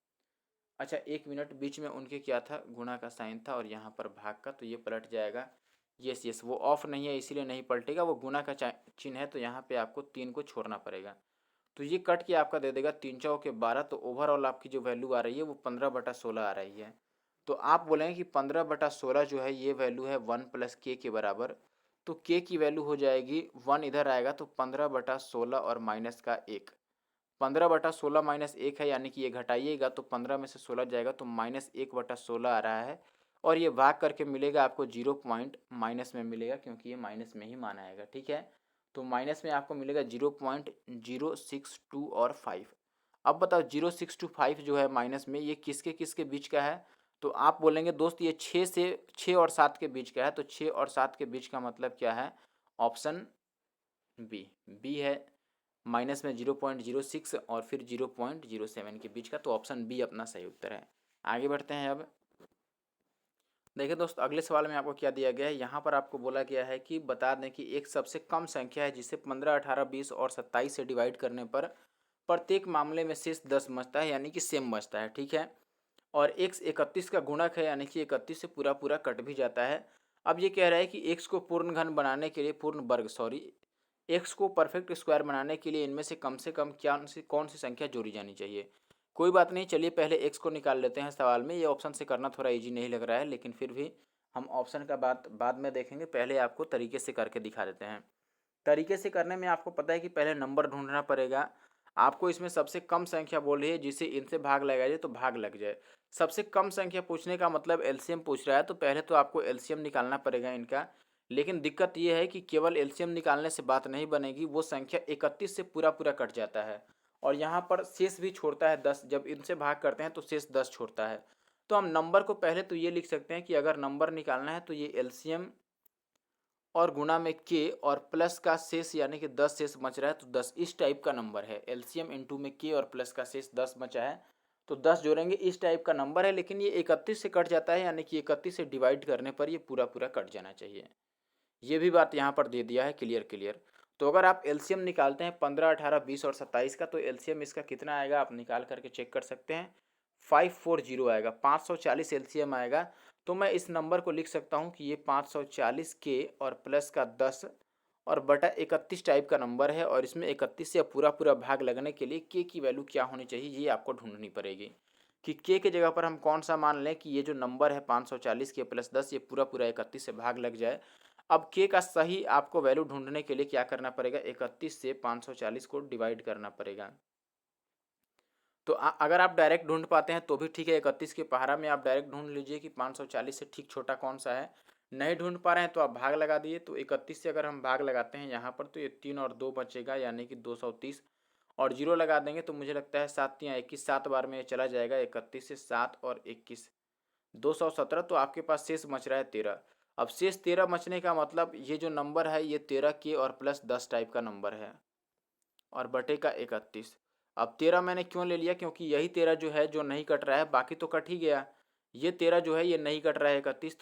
अच्छा 1 मिनट, बीच में उनके क्या था, गुना का साइन था और यहाँ पर भाग का, तो ये पलट जाएगा। यस यस, वो ऑफ नहीं है इसीलिए नहीं पलटेगा, वो गुना का चिन्ह है, तो यहाँ पे आपको 3 को छोड़ना पड़ेगा। तो ये कट के आपका दे देगा 3×4=12। तो ओवरऑल आपकी जो वैल्यू आ रही है वो 15/16 आ रही है। तो आप बोलेंगे कि 15/16 जो है ये वैल्यू है 1 + k के बराबर। तो k की वैल्यू हो जाएगी 1, इधर आएगा तो 15/16 और माइनस का 1। 15/16 माइनस 1 है, यानी कि ये घटाइएगा तो 15 में से 16 जाएगा तो -1/16 आ रहा है। और ये भाग करके मिलेगा आपको 0 पॉइंट माइनस में मिलेगा, क्योंकि ये माइनस में ही माना आएगा। ठीक है, तो माइनस में आपको मिलेगा 0.062 और 5। अब बताओ 0.625 जो है माइनस में, ये किसके किसके बीच का है। तो आप बोलेंगे दोस्त ये 6 और 7 के बीच का है। तो 6 और 7 के बीच का मतलब क्या है, ऑप्शन बी है, माइनस में 0.06 और फिर 0.07 के बीच का। तो ऑप्शन बी अपना सही उत्तर है। आगे बढ़ते हैं। अब देखिए दोस्त, अगले सवाल में आपको क्या दिया गया है, यहाँ पर आपको बोला गया है कि बता दें कि एक सबसे कम संख्या है जिसे 15, 18, 20 और 27 से डिवाइड करने पर प्रत्येक मामले में शेष 10 बचता है, यानी कि सेम बचता है। ठीक है, और x 31 का गुणक है, यानी कि 31 से पूरा पूरा कट भी जाता है। अब ये कह रहा है कि x को पूर्ण घन बनाने के लिए, पूर्ण वर्ग सॉरी, x को परफेक्ट स्क्वायर बनाने के लिए इनमें से कम कौन सी संख्या जोड़ी जानी चाहिए। कोई बात नहीं, चलिए पहले x को निकाल लेते हैं सवाल में। ये ऑप्शन से करना थोड़ा इजी नहीं लग रहा है, लेकिन फिर भी हम ऑप्शन का बात बाद में देखेंगे, पहले आपको तरीके से करके दिखा देते हैं। तरीके से करने में आपको पता है कि पहले नंबर ढूंढना पड़ेगा। आपको इसमें सबसे कम संख्या बोल रही है जिसे इनसे भाग लगाया जाए तो भाग लग जाए। सबसे कम संख्या पूछने का मतलब एलसीएम पूछ रहा है, तो पहले तो आपको एलसीएम निकालना पड़ेगा इनका। लेकिन दिक्कत ये है कि केवल एलसीएम निकालने से बात नहीं बनेगी, वो संख्या 31 से पूरा पूरा कट जाता है और यहाँ पर शेष भी छोड़ता है 10। जब इनसे भाग करते हैं तो शेष 10 छोड़ता है। तो हम नंबर को पहले तो ये लिख सकते हैं कि अगर नंबर निकालना है तो ये एलसीएम और गुणा में के और प्लस का शेष, यानी कि 10 शेष बच रहा है तो 10, इस टाइप का नंबर है। एलसीएम इंटू में के और प्लस का शेष 10 बचा है तो 10 जोड़ेंगे, इस टाइप का नंबर है। लेकिन ये 31 से कट जाता है, यानी कि 31 से डिवाइड करने पर ये पूरा पूरा कट जाना चाहिए। ये भी बात यहाँ पर दे दिया है, क्लियर क्लियर। तो अगर आप एलसीएम निकालते हैं 15, 18, 20 और 27 का, तो एलसीएम इसका कितना आएगा आप निकाल करके चेक कर सकते हैं। 540 आएगा, 540 एलसीएम आएगा। तो मैं इस नंबर को लिख सकता हूँ कि ये 540 के और प्लस का 10 और बटा 31 टाइप का नंबर है, और इसमें 31 से पूरा पूरा भाग लगने के लिए के की वैल्यू क्या होनी चाहिए ये आपको ढूंढनी पड़ेगी कि के जगह पर हम कौन सा मान लें कि ये जो नंबर है 540 के प्लस 10 ये पूरा पूरा 31 से भाग लग जाए। अब के का सही आपको वैल्यू ढूंढने के लिए क्या करना पड़ेगा, 31 से 540 को डिवाइड करना पड़ेगा। तो अगर आप डायरेक्ट ढूंढ पाते हैं तो भी ठीक है, 31 के पहाड़ा में आप डायरेक्ट ढूंढ लीजिए कि 540 से ठीक छोटा कौन सा है। नहीं ढूंढ पा रहे हैं तो आप भाग लगा दिए। तो 31 से अगर हम भाग लगाते हैं यहाँ पर तो ये 3 और 2 बचेगा, यानी कि 230 और जीरो लगा देंगे तो मुझे लगता है 7×3=21, 7 बार में ये चला जाएगा। 31 से 7 और 21 217। तो आपके पास शेष बच रहा है 13। अब शेष 13 बचने का मतलब ये जो नंबर है ये 13 के और प्लस 10 टाइप का नंबर है और बटे का 31। अब 13 मैंने क्यों ले लिया, क्योंकि यही 13 जो है जो नहीं कट रहा है, बाकी तो कट ही गया। ये 13 जो है ये नहीं कट रहा है 31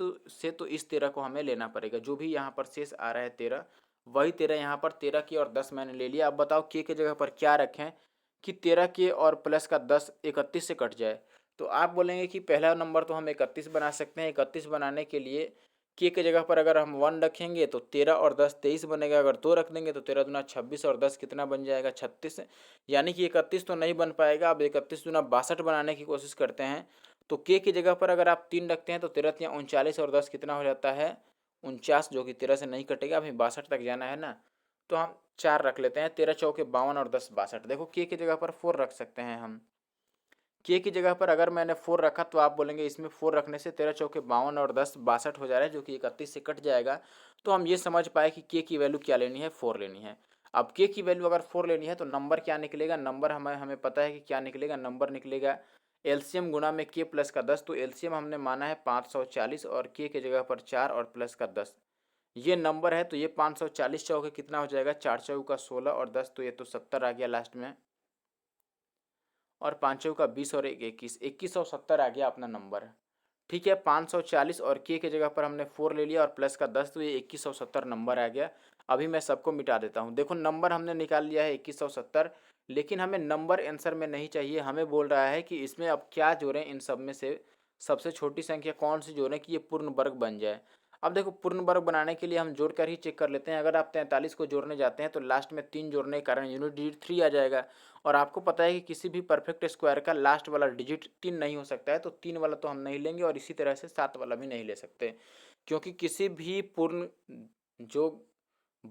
तो इस 13 को हमें लेना पड़ेगा। जो भी यहाँ पर शेष आ रहा है 13, वही 13 यहाँ पर 13 के और 10 मैंने ले लिया। अब बताओ के जगह पर क्या रखें कि 13 के और प्लस का 10 31 से कट जाए। तो आप बोलेंगे कि पहला नंबर तो हम 31 बना सकते हैं। 31 बनाने के लिए के जगह पर अगर हम 1 रखेंगे तो 13 और 10 23 बनेगा। अगर 2 रख देंगे तो 13 दूना 26 और 10 कितना बन जाएगा 36, यानी कि 31 तो नहीं बन पाएगा। अब 31 दूना 62 बनाने की कोशिश करते हैं। तो के की जगह पर अगर आप 3 रखते हैं तो 13 या 39 और 10 कितना हो जाता है 49, जो कि 13 से नहीं कटेगा, अभी 62 तक जाना है ना। तो हम 4 रख लेते हैं, 13 चौके 52 और 10 62। देखो के की जगह पर 4 रख सकते हैं हम। के की जगह पर अगर मैंने 4 रखा तो आप बोलेंगे इसमें 4 रखने से 13 चौके 52 और 10 62 हो जा रहा है, जो कि 31 से कट जाएगा। तो हम ये समझ पाए कि के की वैल्यू क्या लेनी है, 4 लेनी है। अब के की वैल्यू अगर 4 लेनी है तो नंबर क्या निकलेगा, नंबर हमें पता है कि क्या निकलेगा, नंबर निकलेगा एलसीएम गुणा में के प्लस का 10। तो एलसीएम हमने माना है 540 और के जगह पर 4 और प्लस का 10, ये नंबर है तो ये 540 चौके कितना हो जाएगा, 4 चौका 16 और 10 तो ये तो 70 आ गया लास्ट में, और 5 चौका 20 और 21, 2170 आ गया अपना नंबर। ठीक है, 540 और के जगह पर हमने 4 ले लिया और प्लस का 10 तो ये 2170 नंबर आ गया। अभी मैं सबको मिटा देता हूँ। देखो नंबर हमने निकाल लिया है 2170, लेकिन हमें नंबर आंसर में नहीं चाहिए, हमें बोल रहा है कि इसमें अब क्या जोड़ें, इन सब में से सबसे छोटी संख्या कौन सी जोड़ें कि ये पूर्ण वर्ग बन जाए। अब देखो पूर्ण वर्ग बनाने के लिए हम जोड़कर ही चेक कर लेते हैं। अगर आप 43 को जोड़ने जाते हैं तो लास्ट में 3 जोड़ने के कारण यूनिट डिजिट 3 आ जाएगा, और आपको पता है कि किसी भी परफेक्ट स्क्वायर का लास्ट वाला डिजिट 3 नहीं हो सकता है, तो 3 वाला तो हम नहीं लेंगे और इसी तरह से 7 वाला भी नहीं ले सकते, क्योंकि किसी भी पूर्ण जो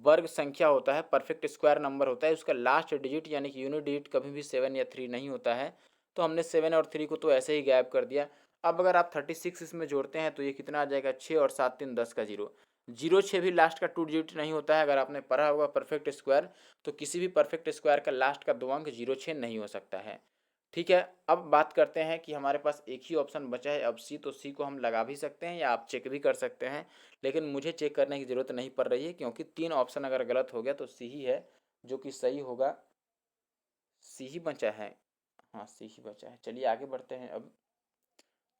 वर्ग संख्या होता है, परफेक्ट स्क्वायर नंबर होता है, उसका लास्ट डिजिट यानी कि यूनिट डिजिट कभी भी 7 या 3 नहीं होता है। तो हमने 7 और 3 को तो ऐसे ही गायब कर दिया। अब अगर आप 36 इसमें जोड़ते हैं तो ये कितना आ जाएगा, 6 और 7 3 10 का 0, 06 भी लास्ट का 2 डिजिट नहीं होता है। अगर आपने पढ़ा होगा परफेक्ट स्क्वायर, तो किसी भी परफेक्ट स्क्वायर का लास्ट का 2 अंक 06 नहीं हो सकता है। ठीक है, अब बात करते हैं कि हमारे पास एक ही ऑप्शन बचा है अब सी, तो सी को हम लगा भी सकते हैं या आप चेक भी कर सकते हैं, लेकिन मुझे चेक करने की ज़रूरत नहीं पड़ रही है, क्योंकि 3 ऑप्शन अगर गलत हो गया तो सी ही है जो कि सही होगा। सी ही बचा है, हाँ सी ही बचा है। चलिए आगे बढ़ते हैं। अब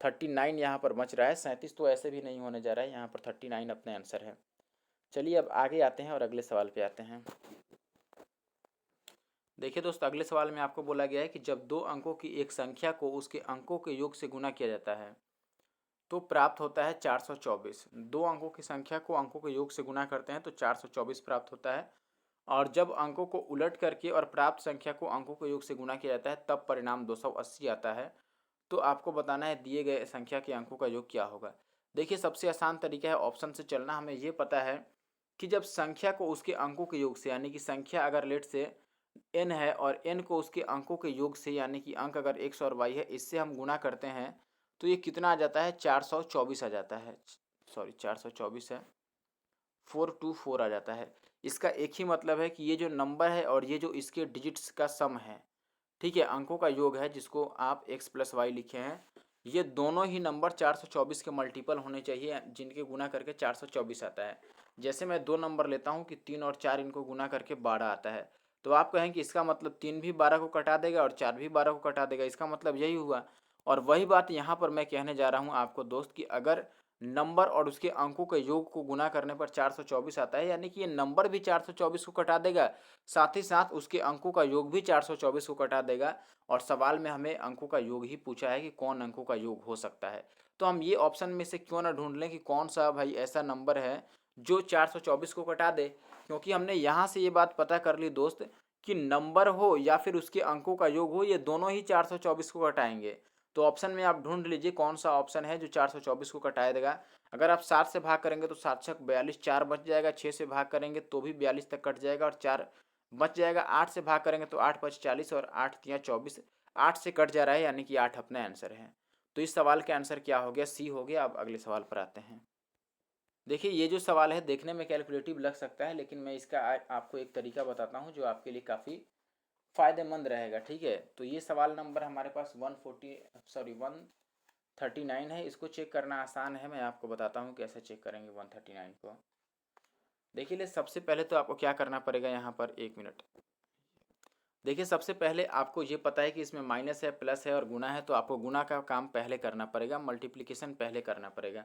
39 यहाँ पर बच रहा है, 37 तो ऐसे भी नहीं होने जा रहा है, यहाँ पर 39 अपने आंसर है। चलिए अब आगे आते हैं और अगले सवाल पे आते हैं। देखिए दोस्त, अगले सवाल में आपको बोला गया है कि जब दो अंकों की एक संख्या को उसके अंकों के योग से गुना किया जाता है तो प्राप्त होता है 424। दो अंकों की संख्या को अंकों के योग से गुना करते हैं तो 424 प्राप्त होता है, और जब अंकों को उलट करके और प्राप्त संख्या को अंकों के योग से गुना किया जाता है तब परिणाम 280 आता है। तो आपको बताना है दिए गए संख्या के अंकों का योग क्या होगा। देखिए सबसे आसान तरीका है ऑप्शन से चलना। हमें ये पता है कि जब संख्या को उसके अंकों के योग से, यानी कि संख्या अगर लेट से n है और n को उसके अंकों के योग से, यानी कि अंक अगर x और y है, इससे हम गुना करते हैं तो ये कितना आ जाता है, 424 आ जाता है। सॉरी 424 है, 424 आ जाता है। इसका एक ही मतलब है कि ये जो नंबर है और ये जो इसके डिजिट्स का सम है, ठीक है, अंकों का योग है जिसको आप x प्लस वाई लिखे हैं, ये दोनों ही नंबर 424 के मल्टीपल होने चाहिए जिनके गुना करके 424 आता है। जैसे मैं दो नंबर लेता हूँ कि 3 और 4, इनको गुना करके 12 आता है, तो आप कहें कि इसका मतलब 3 भी 12 को कटा देगा और 4 भी 12 को कटा देगा, इसका मतलब यही हुआ। और वही बात यहाँ पर मैं कहने जा रहा हूँ आपको दोस्त कि अगर नंबर और उसके अंकों के योग को गुना करने पर 424 आता है, यानी कि ये नंबर भी 424 को कटा देगा, साथ ही साथ उसके अंकों का योग भी 424 को कटा देगा। और सवाल में हमें अंकों का योग ही पूछा है कि कौन अंकों का योग हो सकता है, तो हम ये ऑप्शन में से क्यों ना ढूंढ लें कि कौन सा भाई ऐसा नंबर है जो 424 को कटा दे, क्योंकि हमने यहाँ से ये बात पता कर ली दोस्त कि नंबर हो या फिर उसके अंकों का योग हो, ये दोनों ही 424 को घटाएंगे। तो ऑप्शन में आप ढूंढ लीजिए कौन सा ऑप्शन है जो 424 को घटाया देगा। अगर आप 7 से भाग करेंगे तो 7 छक 42, 4 बच जाएगा, 6 से भाग करेंगे तो भी 42 तक कट जाएगा और 4 बच जाएगा, 8 से भाग करेंगे तो 8 5 40 और 8 तिया 24, 8 से कट जा रहा है, यानी कि 8 अपना आंसर है। तो इस सवाल का आंसर क्या हो गया, सी हो गया। अब अगले सवाल पर आते हैं। देखिए ये जो सवाल है देखने में कैलकुलेटिव लग सकता है, लेकिन मैं इसका आपको एक तरीका बताता हूँ जो आपके लिए काफ़ी फ़ायदेमंद रहेगा। ठीक है, तो ये सवाल नंबर हमारे पास 139 है। इसको चेक करना आसान है, मैं आपको बताता हूँ कैसे चेक करेंगे 139 को। देखिए ले सबसे पहले तो आपको क्या करना पड़ेगा, यहाँ पर 1 मिनट। देखिए सबसे पहले आपको ये पता है कि इसमें माइनस है, प्लस है और गुना है, तो आपको गुना का काम पहले करना पड़ेगा, मल्टीप्लिकेशन पहले करना पड़ेगा।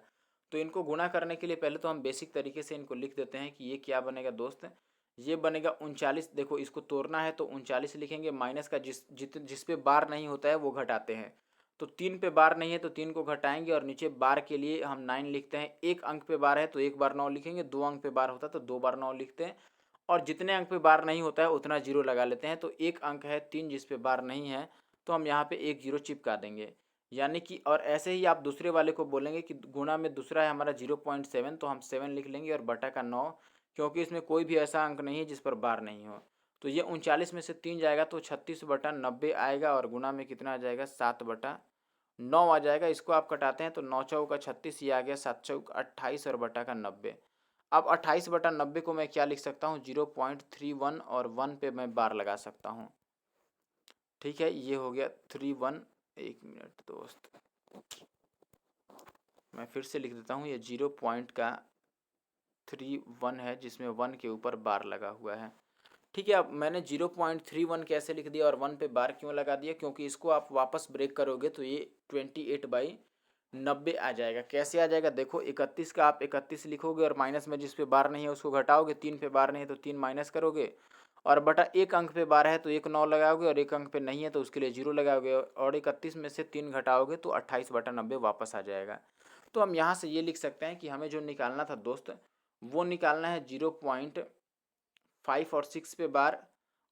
तो इनको गुना करने के लिए पहले तो हम बेसिक तरीके से इनको लिख देते हैं कि ये क्या बनेगा दोस्त, ये बनेगा 39। देखो इसको तोड़ना है तो 39 लिखेंगे, माइनस का जिस पे बार नहीं होता है वो घटाते हैं, तो 3 पे बार नहीं है तो 3 को घटाएंगे, और नीचे बार के लिए हम 9 लिखते हैं। एक अंक पे बार है तो एक बार 9 लिखेंगे, 2 अंक पे बार होता है तो 2 बार 9 लिखते हैं, और जितने अंक पे बार नहीं होता है उतना जीरो लगा लेते हैं। तो एक अंक है 3 जिस पे बार नहीं है, तो हम यहाँ पे एक जीरो चिपका देंगे, यानी कि। और ऐसे ही आप दूसरे वाले को बोलेंगे कि गुणा में दूसरा है हमारा 0.7, तो हम 7 लिख लेंगे और बटा का 9, क्योंकि इसमें कोई भी ऐसा अंक नहीं है जिस पर बार नहीं हो। तो ये 39 में से 3 जाएगा तो 36/90 आएगा, और गुणा में कितना आ जाएगा, 7/9 आ जाएगा। इसको आप कटाते हैं तो 9 चौका 36, ये आ गया 7 चौक 28 और बटा का 90। अब 28/90 को मैं क्या लिख सकता हूँ, 0.31, और 1 पे मैं बार लगा सकता हूँ। ठीक है, ये हो गया 31। 1 मिनट दोस्त, मैं फिर से लिख देता हूँ, ये 0 पॉइंट का 0.31 है जिसमें 1 के ऊपर बार लगा हुआ है। ठीक है, अब मैंने 0.31 कैसे लिख दिया और 1 पे बार क्यों लगा दिया, क्योंकि इसको आप वापस ब्रेक करोगे तो ये 28/90 आ जाएगा। कैसे आ जाएगा देखो, 31 का आप 31 लिखोगे और माइनस में जिस पे बार नहीं है उसको घटाओगे, 3 पे बार नहीं है तो 3 माइनस करोगे, और बटा एक अंक पे बार है तो एक 9 लगाओगे, और एक अंक पे नहीं है तो उसके लिए 0 लगाओगे, और 31 में से 3 घटाओगे तो 28/90 वापस आ जाएगा। तो हम यहाँ से ये लिख सकते हैं कि हमें जो निकालना था दोस्त, वो निकालना है 0.5 और 6 पे बार,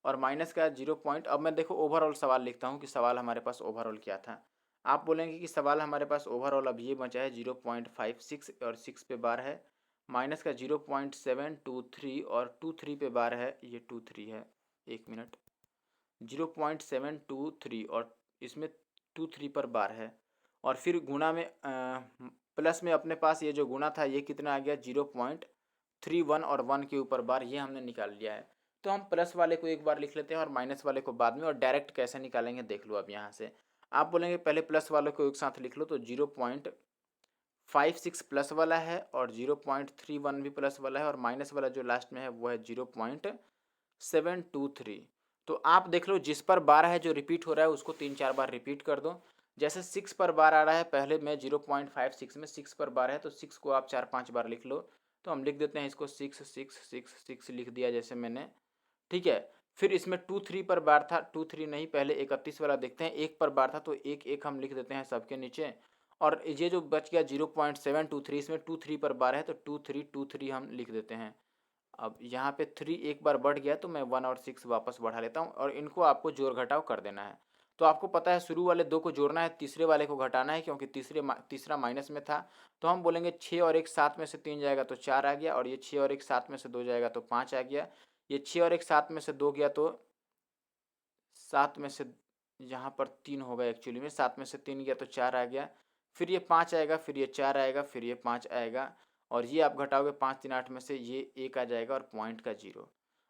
और माइनस का 0 पॉइंट। अब मैं देखो ओवरऑल सवाल लिखता हूँ कि सवाल हमारे पास ओवरऑल क्या था। आप बोलेंगे कि सवाल हमारे पास ओवरऑल अब ये बचा है 0.56 और 6 पे बार है, माइनस का 0.723 और 23 पे बार है, ये 23 है, 1 मिनट, 0.723 और इसमें 23 पर बार है, और फिर गुणा में प्लस में अपने पास ये जो गुणा था ये कितना आ गया 0.31 और 1 के ऊपर बार, ये हमने निकाल लिया है। तो हम प्लस वाले को एक बार लिख लेते हैं और माइनस वाले को बाद में, और डायरेक्ट कैसे निकालेंगे देख लो। अब यहाँ से आप बोलेंगे पहले प्लस वाले को एक साथ लिख लो, तो 0.56 प्लस वाला है और 0.31 भी प्लस वाला है, और माइनस वाला जो लास्ट में है वो है 0.723। तो आप देख लो जिस पर बार है जो रिपीट हो रहा है उसको 3-4 बार रिपीट कर दो। जैसे 6 पर बार आ रहा है, पहले में 0.56 में 6 पर बार है तो 6 को आप 4-5 बार लिख लो। तो हम लिख देते हैं इसको 6 6 6 6 लिख दिया जैसे मैंने। ठीक है, फिर इसमें 2-3 पर बार था, 2-3 नहीं, पहले 31 वाला देखते हैं। 1 पर बार था तो 1-1 हम लिख देते हैं सबके नीचे, और ये जो बच गया 0.723 इसमें 2-3 पर बार है तो 2-3 हम लिख देते हैं। अब यहाँ पे 3 एक बार बढ़ गया तो मैं 1 और 6 वापस बढ़ा लेता हूँ, और इनको आपको जोड़ घटाव कर देना है। तो आपको पता है शुरू वाले 2 को जोड़ना है, तीसरे वाले को घटाना है, क्योंकि तीसरा माइनस में था। तो हम बोलेंगे 6 और 1 7 में से 3 जाएगा तो 4 आ गया, और ये 6 और 1 7 में से 2 जाएगा तो 5 आ गया। ये 6 और 1 7 में से 2 गया तो 7 में से, यहाँ पर 3 होगा एक्चुअली में, 7 में से 3 गया तो 4 आ गया, फिर ये 5 आएगा, फिर ये 4 आएगा, फिर ये 5 आएगा, और ये आप घटाओगे 5 3 8 में से ये 1 आ जाएगा और पॉइंट का 0।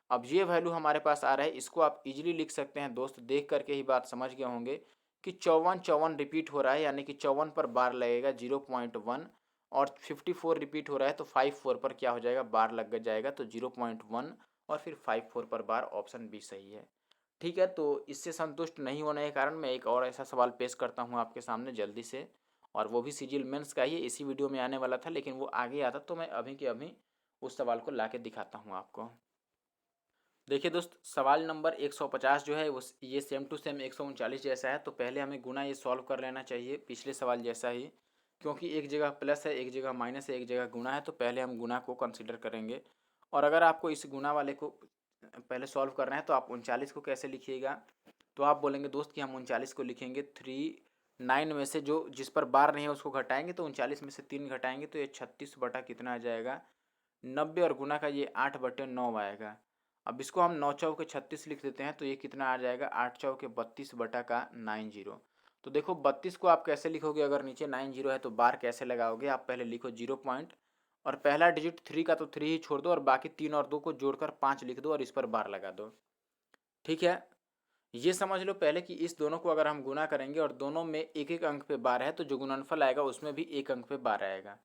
अब ये वैल्यू हमारे पास आ रहा है, इसको आप इजीली लिख सकते हैं दोस्त, देख करके ही बात समझ गए होंगे कि 54 रिपीट हो रहा है, यानी कि 54 पर बार लगेगा 0.1, और 54 रिपीट हो रहा है तो 54 पर क्या हो जाएगा, बार लग जाएगा, तो 0.1 और फिर 54 पर बार, ऑप्शन बी सही है। ठीक है, तो इससे संतुष्ट नहीं होने के कारण मैं एक और ऐसा सवाल पेश करता हूँ आपके सामने जल्दी से, और वो भी सीजीएल मेंस का ही है, इसी वीडियो में आने वाला था लेकिन वो आगे आता, तो मैं अभी के अभी उस सवाल को ला के दिखाता हूँ आपको। देखिए दोस्त, सवाल नंबर 150 जो है वो ये सेम टू सेम 139 जैसा है, तो पहले हमें गुना ये सॉल्व कर लेना चाहिए पिछले सवाल जैसा ही, क्योंकि एक जगह प्लस है, एक जगह माइनस है, एक जगह गुना है, तो पहले हम गुना को कंसिडर करेंगे। और अगर आपको इस गुना वाले को पहले सॉल्व करना है तो आप 39 को कैसे लिखिएगा, तो आप बोलेंगे दोस्त कि हम 39 को लिखेंगे 9 में से जो जिस पर बार नहीं है उसको घटाएंगे, तो 39 में से 3 घटाएंगे तो ये 36 बटा कितना आ जाएगा 90, और गुना का ये 8/9 आएगा। अब इसको हम 9 चौके 36 लिख देते हैं तो ये कितना आ जाएगा 8 चौके 32 बटा का 90। तो देखो 32 को आप कैसे लिखोगे, अगर नीचे 90 है तो बार कैसे लगाओगे, आप पहले लिखो 0 पॉइंट, और पहला डिजिट 3 का तो 3 ही छोड़ दो, और बाकी 3 और 2 को जोड़कर 5 लिख दो और इस पर बार लगा दो। ठीक है, ये समझ लो पहले कि इस दोनों को अगर हम गुना करेंगे और दोनों में एक एक अंक पे बार है तो जो गुणनफल आएगा उसमें भी एक अंक पे बार आएगा।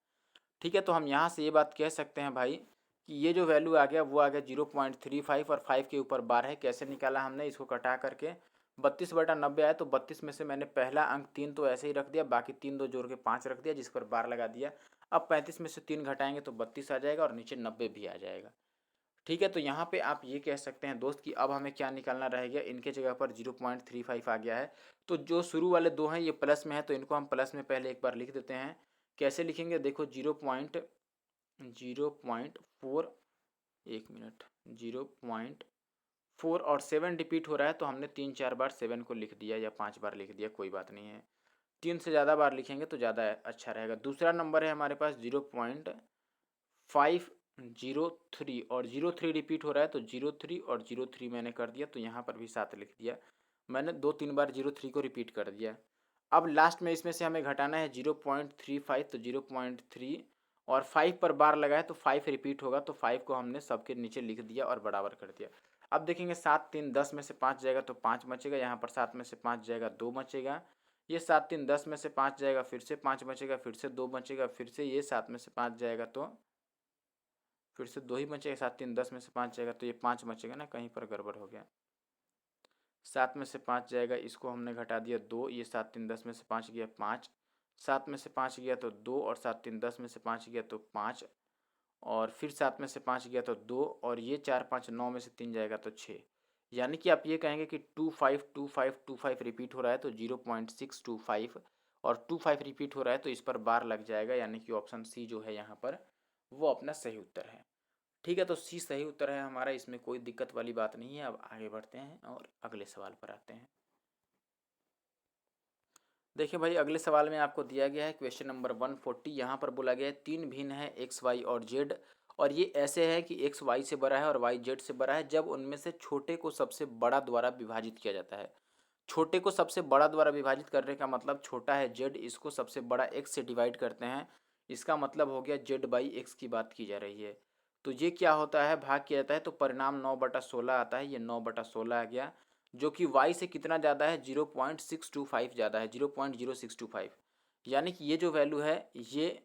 ठीक है, तो हम यहाँ से ये बात कह सकते हैं भाई कि ये जो वैल्यू आ गया वो आ गया 0.35, और 5 के ऊपर बार है। कैसे निकाला हमने, इसको कटा करके 32/90 आया, तो 32 में से मैंने पहला अंक 3 तो ऐसे ही रख दिया, बाकी 3 2 जोड़ के 5 रख दिया जिस पर बार लगा दिया। अब 35 में से 3 घटाएंगे तो 32 आ जाएगा और नीचे 90 भी आ जाएगा। ठीक है, तो यहाँ पे आप ये कह सकते हैं दोस्त कि अब हमें क्या निकालना रह गया, इनके जगह पर 0.35 आ गया है, तो जो शुरू वाले 2 हैं ये प्लस में है तो इनको हम प्लस में पहले एक बार लिख देते हैं। कैसे लिखेंगे देखो, 0.4, 1 मिनट, 0.4 और 7 रिपीट हो रहा है तो हमने 3-4 बार 7 को लिख दिया या 5 बार लिख दिया, कोई बात नहीं है, 3 से ज़्यादा बार लिखेंगे तो ज़्यादा अच्छा रहेगा। दूसरा नंबर है हमारे पास 0.503, और 03 रिपीट हो रहा है तो 03 और 03 मैंने कर दिया, तो यहाँ पर भी 7 लिख दिया, मैंने 2-3 बार 03 को रिपीट कर दिया। अब लास्ट में इसमें से हमें घटाना है 0.35, तो 0.3 और 5 पर बार लगाए तो 5 रिपीट होगा, तो 5 को हमने सबके नीचे लिख दिया और बराबर कर दिया। अब देखेंगे 7 3 10 में से 5 जाएगा तो 5 बचेगा, यहाँ पर 7 में से 5 जाएगा 2 बचेगा, ये 7 3 10 में से 5 जाएगा, फिर से 5 बचेगा, फिर से 2 बचेगा, फिर से ये 7 में से 5 जाएगा तो फिर से 2 ही बचेगा, 7 3 10 में से 5 जाएगा तो ये 5 बचेगा ना, कहीं पर गड़बड़ हो गया। 7 में से 5 जाएगा, इसको हमने घटा दिया 2, ये 7 3 10 में से 5 गया 5, 7 में से 5 गया तो 2, और 7 3 10 में से 5 गया तो 5, और फिर 7 में से 5 गया तो 2, और ये 4 5 9 में से 3 जाएगा तो 6। यानी कि आप ये कहेंगे कि 252525 रिपीट हो रहा है तो 0.625, और 25 रिपीट हो रहा है तो इस पर बार लग जाएगा, यानी कि ऑप्शन सी जो है यहाँ पर वो अपना सही उत्तर है। ठीक है, तो सी सही उत्तर है हमारा, इसमें कोई दिक्कत वाली बात नहीं है। अब आगे बढ़ते हैं और अगले सवाल पर आते हैं। देखिए भाई, अगले सवाल में आपको दिया गया है क्वेश्चन नंबर 140। यहाँ पर बोला गया है 3 भिन्न है एक्स वाई और जेड, और ये ऐसे है कि एक्स वाई से बड़ा है और वाई जेड से बड़ा है जब उनमें से छोटे को सबसे बड़ा द्वारा विभाजित किया जाता है। छोटे को सबसे बड़ा द्वारा विभाजित करने का मतलब छोटा है जेड, इसको सबसे बड़ा एक्स से डिवाइड करते हैं, इसका मतलब हो गया जेड बाई एक्स की बात की जा रही है। तो ये क्या होता है, भाग किया जाता है तो परिणाम 9/16 आता है, ये 9/16 आ गया, जो कि y से कितना ज़्यादा है, 0.625 ज़्यादा है, 0.0625। यानी कि ये जो वैल्यू है ये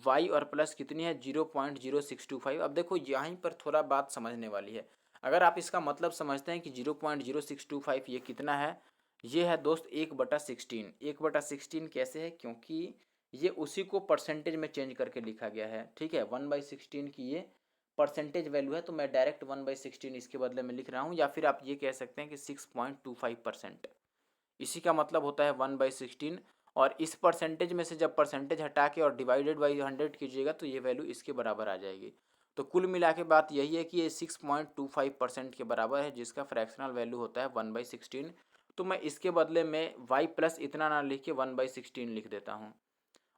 y और प्लस कितनी है, 0.0625। अब देखो यहीं पर थोड़ा बात समझने वाली है। अगर आप इसका मतलब समझते हैं कि 0.0625 ये कितना है, ये है दोस्त 1/16। 1/16 कैसे है, क्योंकि ये उसी को परसेंटेज में चेंज करके लिखा गया है। ठीक है, 1/16 की ये परसेंटेज वैल्यू है, तो मैं डायरेक्ट 1/16 इसके बदले में लिख रहा हूँ, या फिर आप ये कह सकते हैं कि 6.25%। इसी का मतलब होता है 1/16, और इस परसेंटेज में से जब परसेंटेज हटा के और डिवाइडेड बाई 100 कीजिएगा तो ये वैल्यू इसके बराबर आ जाएगी। तो कुल मिला के बात यही है कि ये 6.25% के बराबर है, जिसका फ्रैक्शनल वैल्यू होता है 1/16। तो मैं इसके बदले में y प्लस इतना ना लिख के 1/16 लिख देता हूँ,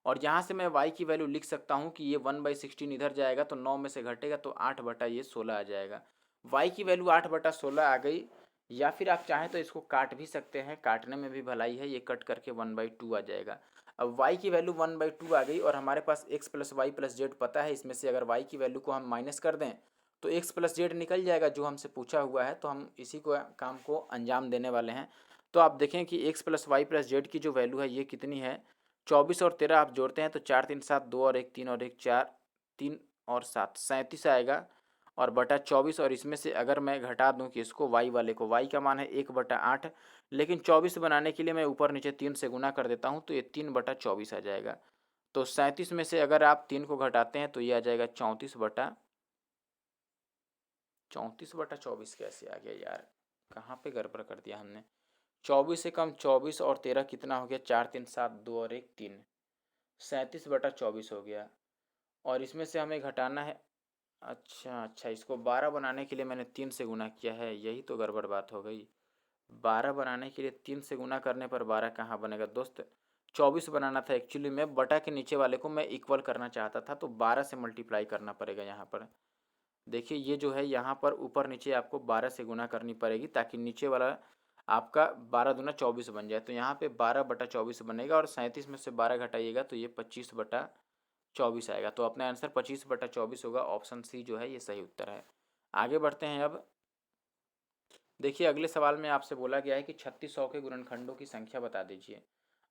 और यहाँ से मैं y की वैल्यू लिख सकता हूँ कि ये 1/16 इधर जाएगा तो 9 में से घटेगा तो 8/16 आ जाएगा। y की वैल्यू 8/16 आ गई, या फिर आप चाहें तो इसको काट भी सकते हैं, काटने में भी भलाई है, ये कट करके 1/2 आ जाएगा। अब y की वैल्यू 1/2 आ गई, और हमारे पास x plus y plus z पता है, इसमें से अगर y की वैल्यू को हम माइनस कर दें तो x प्लस जेड निकल जाएगा जो हमसे पूछा हुआ है, तो हम इसी को काम को अंजाम देने वाले हैं। तो आप देखें कि x plus y plus z की जो वैल्यू है ये कितनी है, 24 और 13 आप जोड़ते हैं तो 4 3 7, 2 और 1 3 और 1 4, 3 और 7 37 आएगा, और बटा 24, और इसमें से अगर मैं घटा दूं कि इसको y वाले को, y का मान है 1/8, लेकिन 24 बनाने के लिए मैं ऊपर नीचे 3 से गुना कर देता हूं तो ये 3/24 आ जाएगा। तो 37 में से अगर आप 3 को घटाते हैं तो ये आ जाएगा 34/24 कैसे आ गया यार, कहाँ पे गड़बड़ कर दिया हमने। 24 से कम 24 और 13 कितना हो गया, 4 3 7, 2 और 1 3, 37/24 हो गया, और इसमें से हमें घटाना है। अच्छा अच्छा, इसको 12 बनाने के लिए मैंने 3 से गुना किया है, यही तो गड़बड़ बात हो गई। 12 बनाने के लिए 3 से गुना करने पर 12 कहाँ बनेगा दोस्त, 24 बनाना था एक्चुअली में, बटा के नीचे वाले को मैं इक्वल करना चाहता था तो 12 से मल्टीप्लाई करना पड़ेगा यहाँ पर। देखिए ये जो है यहाँ पर ऊपर नीचे आपको 12 से गुना करनी पड़ेगी ताकि नीचे वाला आपका 12 दूना 24 बन जाए, तो यहाँ पे 12/24 बनेगा, और 37 में से 12 घटाइएगा तो ये 25/24 आएगा। तो अपना आंसर 25/24 होगा, ऑप्शन सी जो है ये सही उत्तर है। आगे बढ़ते हैं। अब देखिए अगले सवाल में आपसे बोला गया है कि 3600 के गुणनखंडों की संख्या बता दीजिए।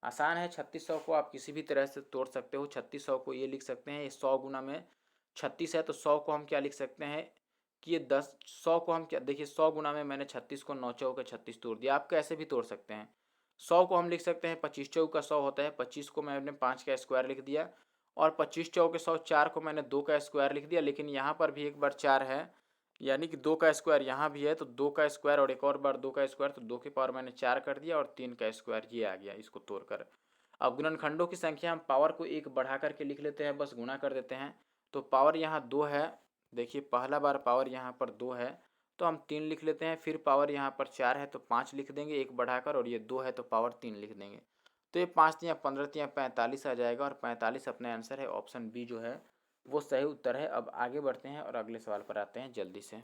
आसान है, 3600 को आप किसी भी तरह से तोड़ सकते हो। 3600 को ये लिख सकते हैं, ये 100 गुना में 36 है तो 100 को हम क्या लिख सकते हैं कि ये 10, 100 को हम क्या, देखिए 100 गुना में मैंने 36 को 9 चौके 36 तोड़ दिया। आप कैसे भी तोड़ सकते हैं। 100 को हम लिख सकते हैं 25 चौका 100 होता है, 25 को मैंने 5 का स्क्वायर लिख दिया, और 25 चौके 100, 4 को मैंने 2 का स्क्वायर लिख दिया, लेकिन यहाँ पर भी एक बार 4 है, यानी कि 2 का स्क्वायर यहाँ भी है, तो 2 का स्क्वायर और एक और बार 2 का स्क्वायर, तो 2 के पावर मैंने 4 कर दिया, और 3 का स्क्वायर ये आ गया इसको तोड़कर। अब गुणनखंडों की संख्या हम पावर को 1 बढ़ा करके लिख लेते हैं, बस गुणा कर देते हैं। तो पावर यहाँ 2 है, देखिए पहला बार पावर यहाँ पर 2 है तो हम 3 लिख लेते हैं, फिर पावर यहाँ पर 4 है तो 5 लिख देंगे 1 बढ़ाकर, और ये 2 है तो पावर 3 लिख देंगे। तो ये 5 या 15 या 45 आ जाएगा, और 45 अपने आंसर है, ऑप्शन बी जो है वो सही उत्तर है। अब आगे बढ़ते हैं और अगले सवाल पर आते हैं जल्दी से।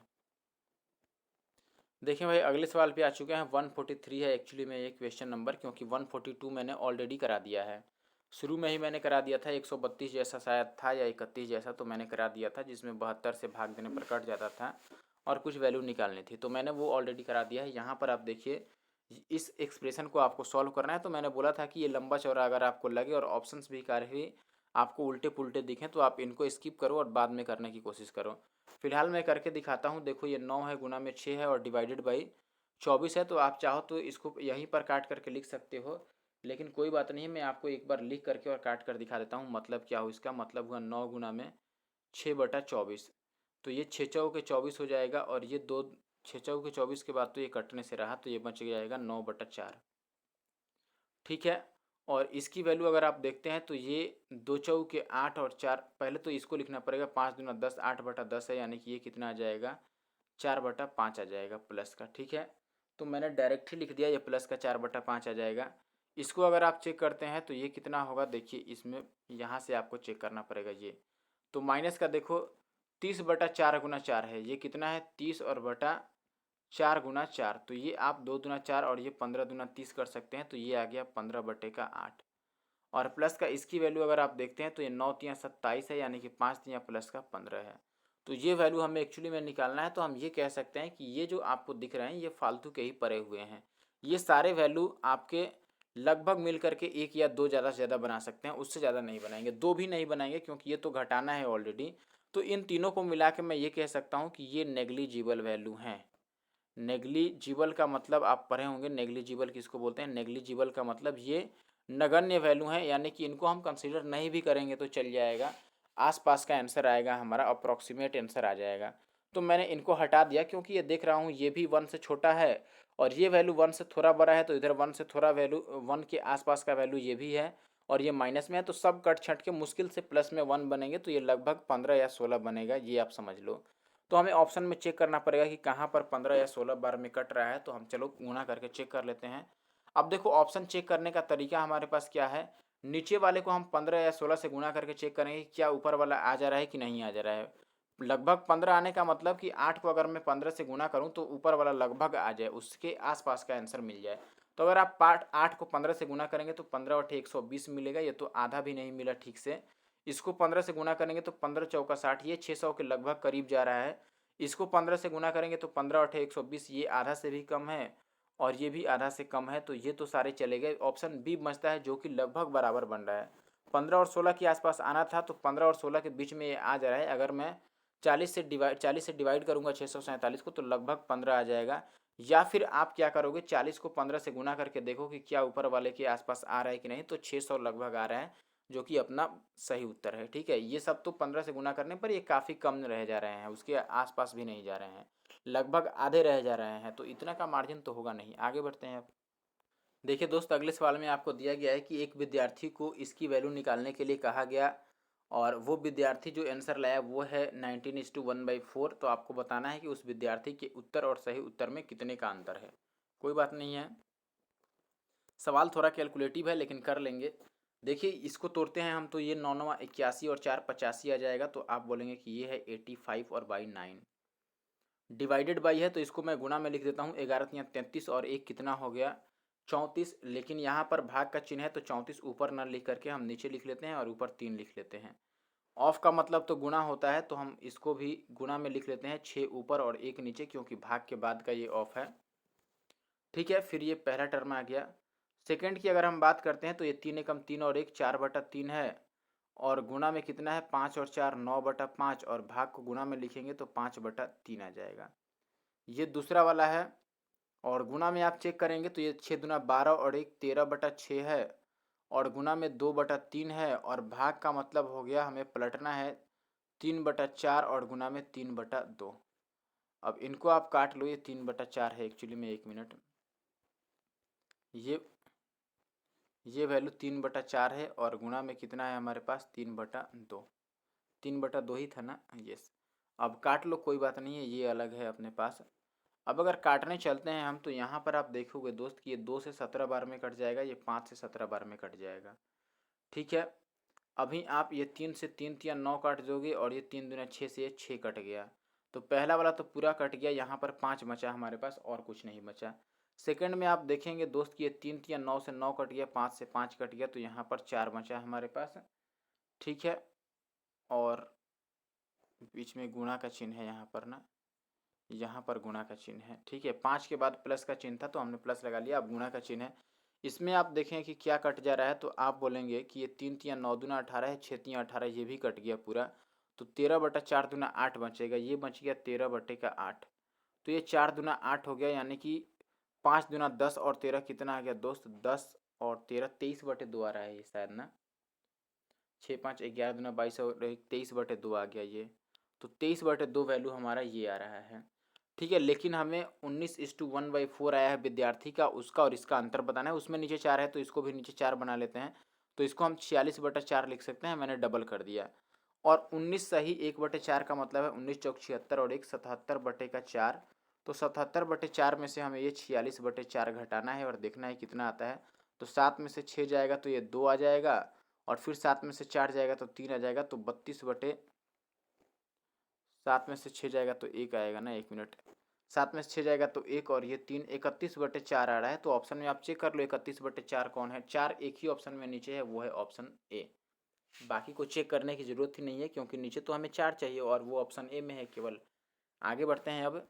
देखिए भाई अगले सवाल पे आ चुके हैं। 143 है एक्चुअली में ये क्वेश्चन नंबर, क्योंकि 142 मैंने ऑलरेडी करा दिया है, शुरू में ही मैंने करा दिया था। 132 जैसा शायद था या 31 जैसा, तो मैंने करा दिया था, जिसमें 72 से भाग देने पर कट जाता था और कुछ वैल्यू निकालनी थी, तो मैंने वो ऑलरेडी करा दिया है। यहाँ पर आप देखिए इस एक्सप्रेशन को आपको सॉल्व करना है, तो मैंने बोला था कि ये लंबा चौड़ा अगर आपको लगे और ऑप्शंस भी काफ़ी आपको उल्टे पुल्टे दिखें तो आप इनको स्किप करो और बाद में करने की कोशिश करो। फिलहाल मैं करके दिखाता हूँ। देखो ये 9 है, गुना में 6 है और डिवाइडेड बाई 24 है। तो आप चाहो तो इसको यहीं पर काट करके लिख सकते हो, लेकिन कोई बात नहीं है, मैं आपको एक बार लिख करके और काट कर दिखा देता हूँ। मतलब क्या हो इसका, मतलब हुआ 9 गुना में 6/24। तो ये 6 चौके के 24 हो जाएगा और ये 2 6 चौके के 24 के बाद तो ये कटने से रहा, तो ये बच जाएगा 9/4। ठीक है। और इसकी वैल्यू अगर आप देखते हैं तो ये 2 चौके 8 और 4, पहले तो इसको लिखना पड़ेगा। 5 दूना 10, 8/10 है, यानी कि ये कितना आ जाएगा 4/5 आ जाएगा प्लस का। ठीक है, तो मैंने डायरेक्ट ही लिख दिया, ये प्लस का 4/5 आ जाएगा। इसको अगर आप चेक करते हैं तो ये कितना होगा, देखिए इसमें यहाँ से आपको चेक करना पड़ेगा ये। तो माइनस का देखो 30/4 है, ये कितना है 30 और बटा 4 गुना 4, तो ये आप 2 दूना 4 और ये 15 दूना 30 कर सकते हैं, तो ये आ गया 15/8। और प्लस का इसकी वैल्यू अगर आप देखते हैं तो ये 9×3 = 27 है, यानी कि 5×3 + 15 है। तो ये वैल्यू हमें एक्चुअली में निकालना है। तो हम ये कह सकते हैं कि ये जो आपको दिख रहे हैं ये फालतू के ही पड़े हुए हैं। ये सारे वैल्यू आपके लगभग मिल करके 1 या 2 ज़्यादा से ज़्यादा बना सकते हैं, उससे ज़्यादा नहीं बनाएंगे, 2 भी नहीं बनाएंगे, क्योंकि ये तो घटाना है ऑलरेडी। तो इन तीनों को मिला के मैं ये कह सकता हूँ कि ये नेग्लिजिबल वैल्यू हैं। नेग्लिजिबल का मतलब आप पढ़े होंगे, नेग्लिजिबल किसको बोलते हैं। नेग्लिजिबल का मतलब ये नगण्य वैल्यू है, यानी कि इनको हम कंसीडर नहीं भी करेंगे तो चल जाएगा, आसपास का आंसर आएगा हमारा, अप्रॉक्सीमेट आंसर आ जाएगा। तो मैंने इनको हटा दिया क्योंकि ये देख रहा हूँ ये भी 1 से छोटा है और ये वैल्यू 1 से थोड़ा बड़ा है, तो इधर 1 से थोड़ा वैल्यू 1 के आसपास का वैल्यू ये भी है और ये माइनस में है, तो सब कट छट के मुश्किल से प्लस में 1 बनेंगे, तो ये लगभग 15 या 16 बनेगा, ये आप समझ लो। तो हमें ऑप्शन में चेक करना पड़ेगा कि कहाँ पर 15 या 16 बार में कट रहा है, तो हम चलो गुणा करके चेक कर लेते हैं। अब देखो ऑप्शन चेक करने का तरीका हमारे पास क्या है, नीचे वाले को हम 15 या 16 से गुणा करके चेक करेंगे कि क्या ऊपर वाला आ जा रहा है कि नहीं आ जा रहा है। लगभग 15 आने का मतलब कि 8 को अगर मैं 15 से गुणा करूं तो ऊपर वाला लगभग आ जाए, उसके आसपास का आंसर मिल जाए। तो अगर आप पार्ट 8 को 15 से गुणा करेंगे तो 15/120 मिलेगा, ये तो आधा भी नहीं मिला ठीक से। इसको 15 से गुणा करेंगे तो 15×4 = 60, ये 600 के लगभग करीब जा रहा है। इसको 15 से गुणा करेंगे तो 15×8 = 120, ये आधा से भी कम है और ये भी आधा से कम है, तो ये तो सारे चले गए। ऑप्शन बी बचता है जो कि लगभग बराबर बन रहा है। 15 और 16 के आसपास आना था, तो 15 और 16 के बीच में ये आ जा रहा है। अगर मैं 40 से डिवाइड करूँगा 647 को, तो लगभग 15 आ जाएगा। या फिर आप क्या करोगे, 40 को 15 से गुना करके देखो कि क्या ऊपर वाले के आसपास आ रहा है कि नहीं, तो 600 लगभग आ रहा है, जो कि अपना सही उत्तर है। ठीक है, ये सब तो 15 से गुना करने पर ये काफ़ी कम रह जा रहे हैं, उसके आसपास भी नहीं जा रहे हैं, लगभग आधे रह जा रहे हैं, तो इतना का मार्जिन तो होगा नहीं। आगे बढ़ते हैं अब। देखिए दोस्त, अगले सवाल में आपको दिया गया है कि एक विद्यार्थी को इसकी वैल्यू निकालने के लिए कहा गया और वो विद्यार्थी जो आंसर लाया वो है 19:1/4। तो आपको बताना है कि उस विद्यार्थी के उत्तर और सही उत्तर में कितने का अंतर है। कोई बात नहीं है, सवाल थोड़ा कैलकुलेटिव है लेकिन कर लेंगे। देखिए इसको तोड़ते हैं हम, तो ये 9 9 81 और 4 85 आ जाएगा, तो आप बोलेंगे कि ये है 85 और बाई 9। डिवाइडेड बाई है तो इसको मैं गुणा में लिख देता हूँ, 11×3 = 33 और एक कितना हो गया 34। लेकिन यहाँ पर भाग का चिन्ह है तो 34 ऊपर ना लिख करके हम नीचे लिख लेते हैं और ऊपर 3 लिख लेते हैं। ऑफ का मतलब तो गुणा होता है, तो हम इसको भी गुणा में लिख लेते हैं, 6 ऊपर और 1 नीचे, क्योंकि भाग के बाद का ये ऑफ है। ठीक है, फिर ये पहला टर्म आ गया। सेकंड की अगर हम बात करते हैं तो ये 3 एकम 3 और 1 4/3 है और गुणा में कितना है 5 और 4 9/5 और भाग को गुणा में लिखेंगे तो 5/3 आ जाएगा। ये दूसरा वाला है और गुणा में आप चेक करेंगे तो ये 6 दूना 12 और 1 13/6 है और गुणा में 2/3 है और भाग का मतलब हो गया हमें पलटना है 3/4 और गुणा में 3/2। अब इनको आप काट लो, ये 3/4 है एक्चुअली में, 1 मिनट, ये वैल्यू 3/4 है और गुणा में कितना है हमारे पास 3/2, 3/2 ही था ना, यस। अब काट लो, कोई बात नहीं है, ये अलग है अपने पास। अब अगर काटने चलते हैं हम तो यहाँ पर आप देखोगे दोस्त कि ये 2 से 17 बार में कट जाएगा, ये 5 से 17 बार में कट जाएगा। ठीक है, अभी आप ये 3 से 3 या 9 काट दोगे और ये 3 दूना 6 से ये 6 कट गया, तो पहला वाला तो पूरा कट गया, यहाँ पर 5 बचा हमारे पास और कुछ नहीं बचा। सेकंड में आप देखेंगे दोस्त कि ये 3 या 9 से 9 कट गया, 5 से 5 कट गया, तो यहाँ पर 4 बचा हमारे पास। ठीक है, और बीच में गुणा का चिन्ह है यहाँ पर ना, यहाँ पर गुणा का चिन्ह है। ठीक है, 5 के बाद प्लस का चिन्ह था तो हमने प्लस लगा लिया, अब गुणा का चिन्ह है। इसमें आप देखें कि क्या कट जा रहा है, तो आप बोलेंगे कि ये 3 तिया 9 दूना 18 है, 6 तिया 18, ये भी कट गया पूरा। तो 13/4 दूना 8 बचेगा, ये बच गया 13/8। तो ये 4 दूना 8 हो गया, यानी कि 5 दूना 10 और 13 कितना आ गया दोस्त, 10 और 13 23/2 आ रहा है ये शायद ना। 6 5 11 दूना 22 और 23/2 आ गया ये। तो 23/2 वैल्यू हमारा ये आ रहा है। ठीक है, लेकिन हमें 19:1/4 आया है विद्यार्थी का, उसका और इसका अंतर बताना है। उसमें नीचे 4 है तो इसको भी नीचे 4 बना लेते हैं। तो इसको हम 46/4 लिख सकते हैं, मैंने डबल कर दिया। और 19 सही 1/4 का मतलब है 19 चौक 76 और 1 77/4। तो 77/4 में से हमें ये 46/4 घटाना है और देखना है कितना आता है। तो 7 में से 6 जाएगा तो ये 2 आ जाएगा, और फिर 7 में से 4 जाएगा तो 3 आ जाएगा। तो 7 में से 6 जाएगा तो 1 आएगा ना, 1 मिनट। 7 में से 6 जाएगा तो 1 और ये 3, 31/4 आ रहा है। तो ऑप्शन में आप चेक कर लो 31/4 कौन है। 4 एक ही ऑप्शन में नीचे है, वो है ऑप्शन ए। बाकी को चेक करने की ज़रूरत ही नहीं है, क्योंकि नीचे तो हमें 4 चाहिए और वो ऑप्शन ए में है केवल। आगे बढ़ते हैं। अब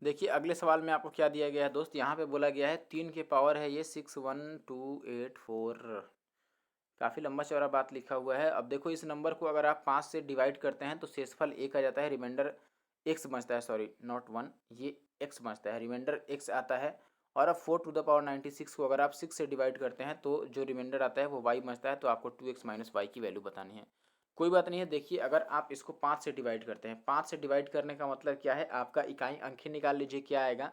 देखिए अगले सवाल में आपको क्या दिया गया है दोस्त, यहाँ पे बोला गया है 3 के पावर है ये 61284। काफ़ी लंबा चौड़ा बात लिखा हुआ है। अब देखो इस नंबर को अगर आप 5 से डिवाइड करते हैं तो शेषफल 1 आ जाता है, रिमाइंडर एक्स बचता है, सॉरी नॉट 1, ये एक्स बचता है, रिमाइंडर एक्स आता है। और अब 4 टू द पावर 96 को अगर आप 6 से डिवाइड करते हैं तो जो रिमाइंडर आता है वो वाई बचता है। तो आपको 2x माइनस वाई की वैल्यू बतानी है। कोई बात नहीं है। देखिए अगर आप इसको 5 से डिवाइड करते हैं, 5 से डिवाइड करने का मतलब क्या है, आपका इकाई अंक ही निकाल लीजिए क्या आएगा।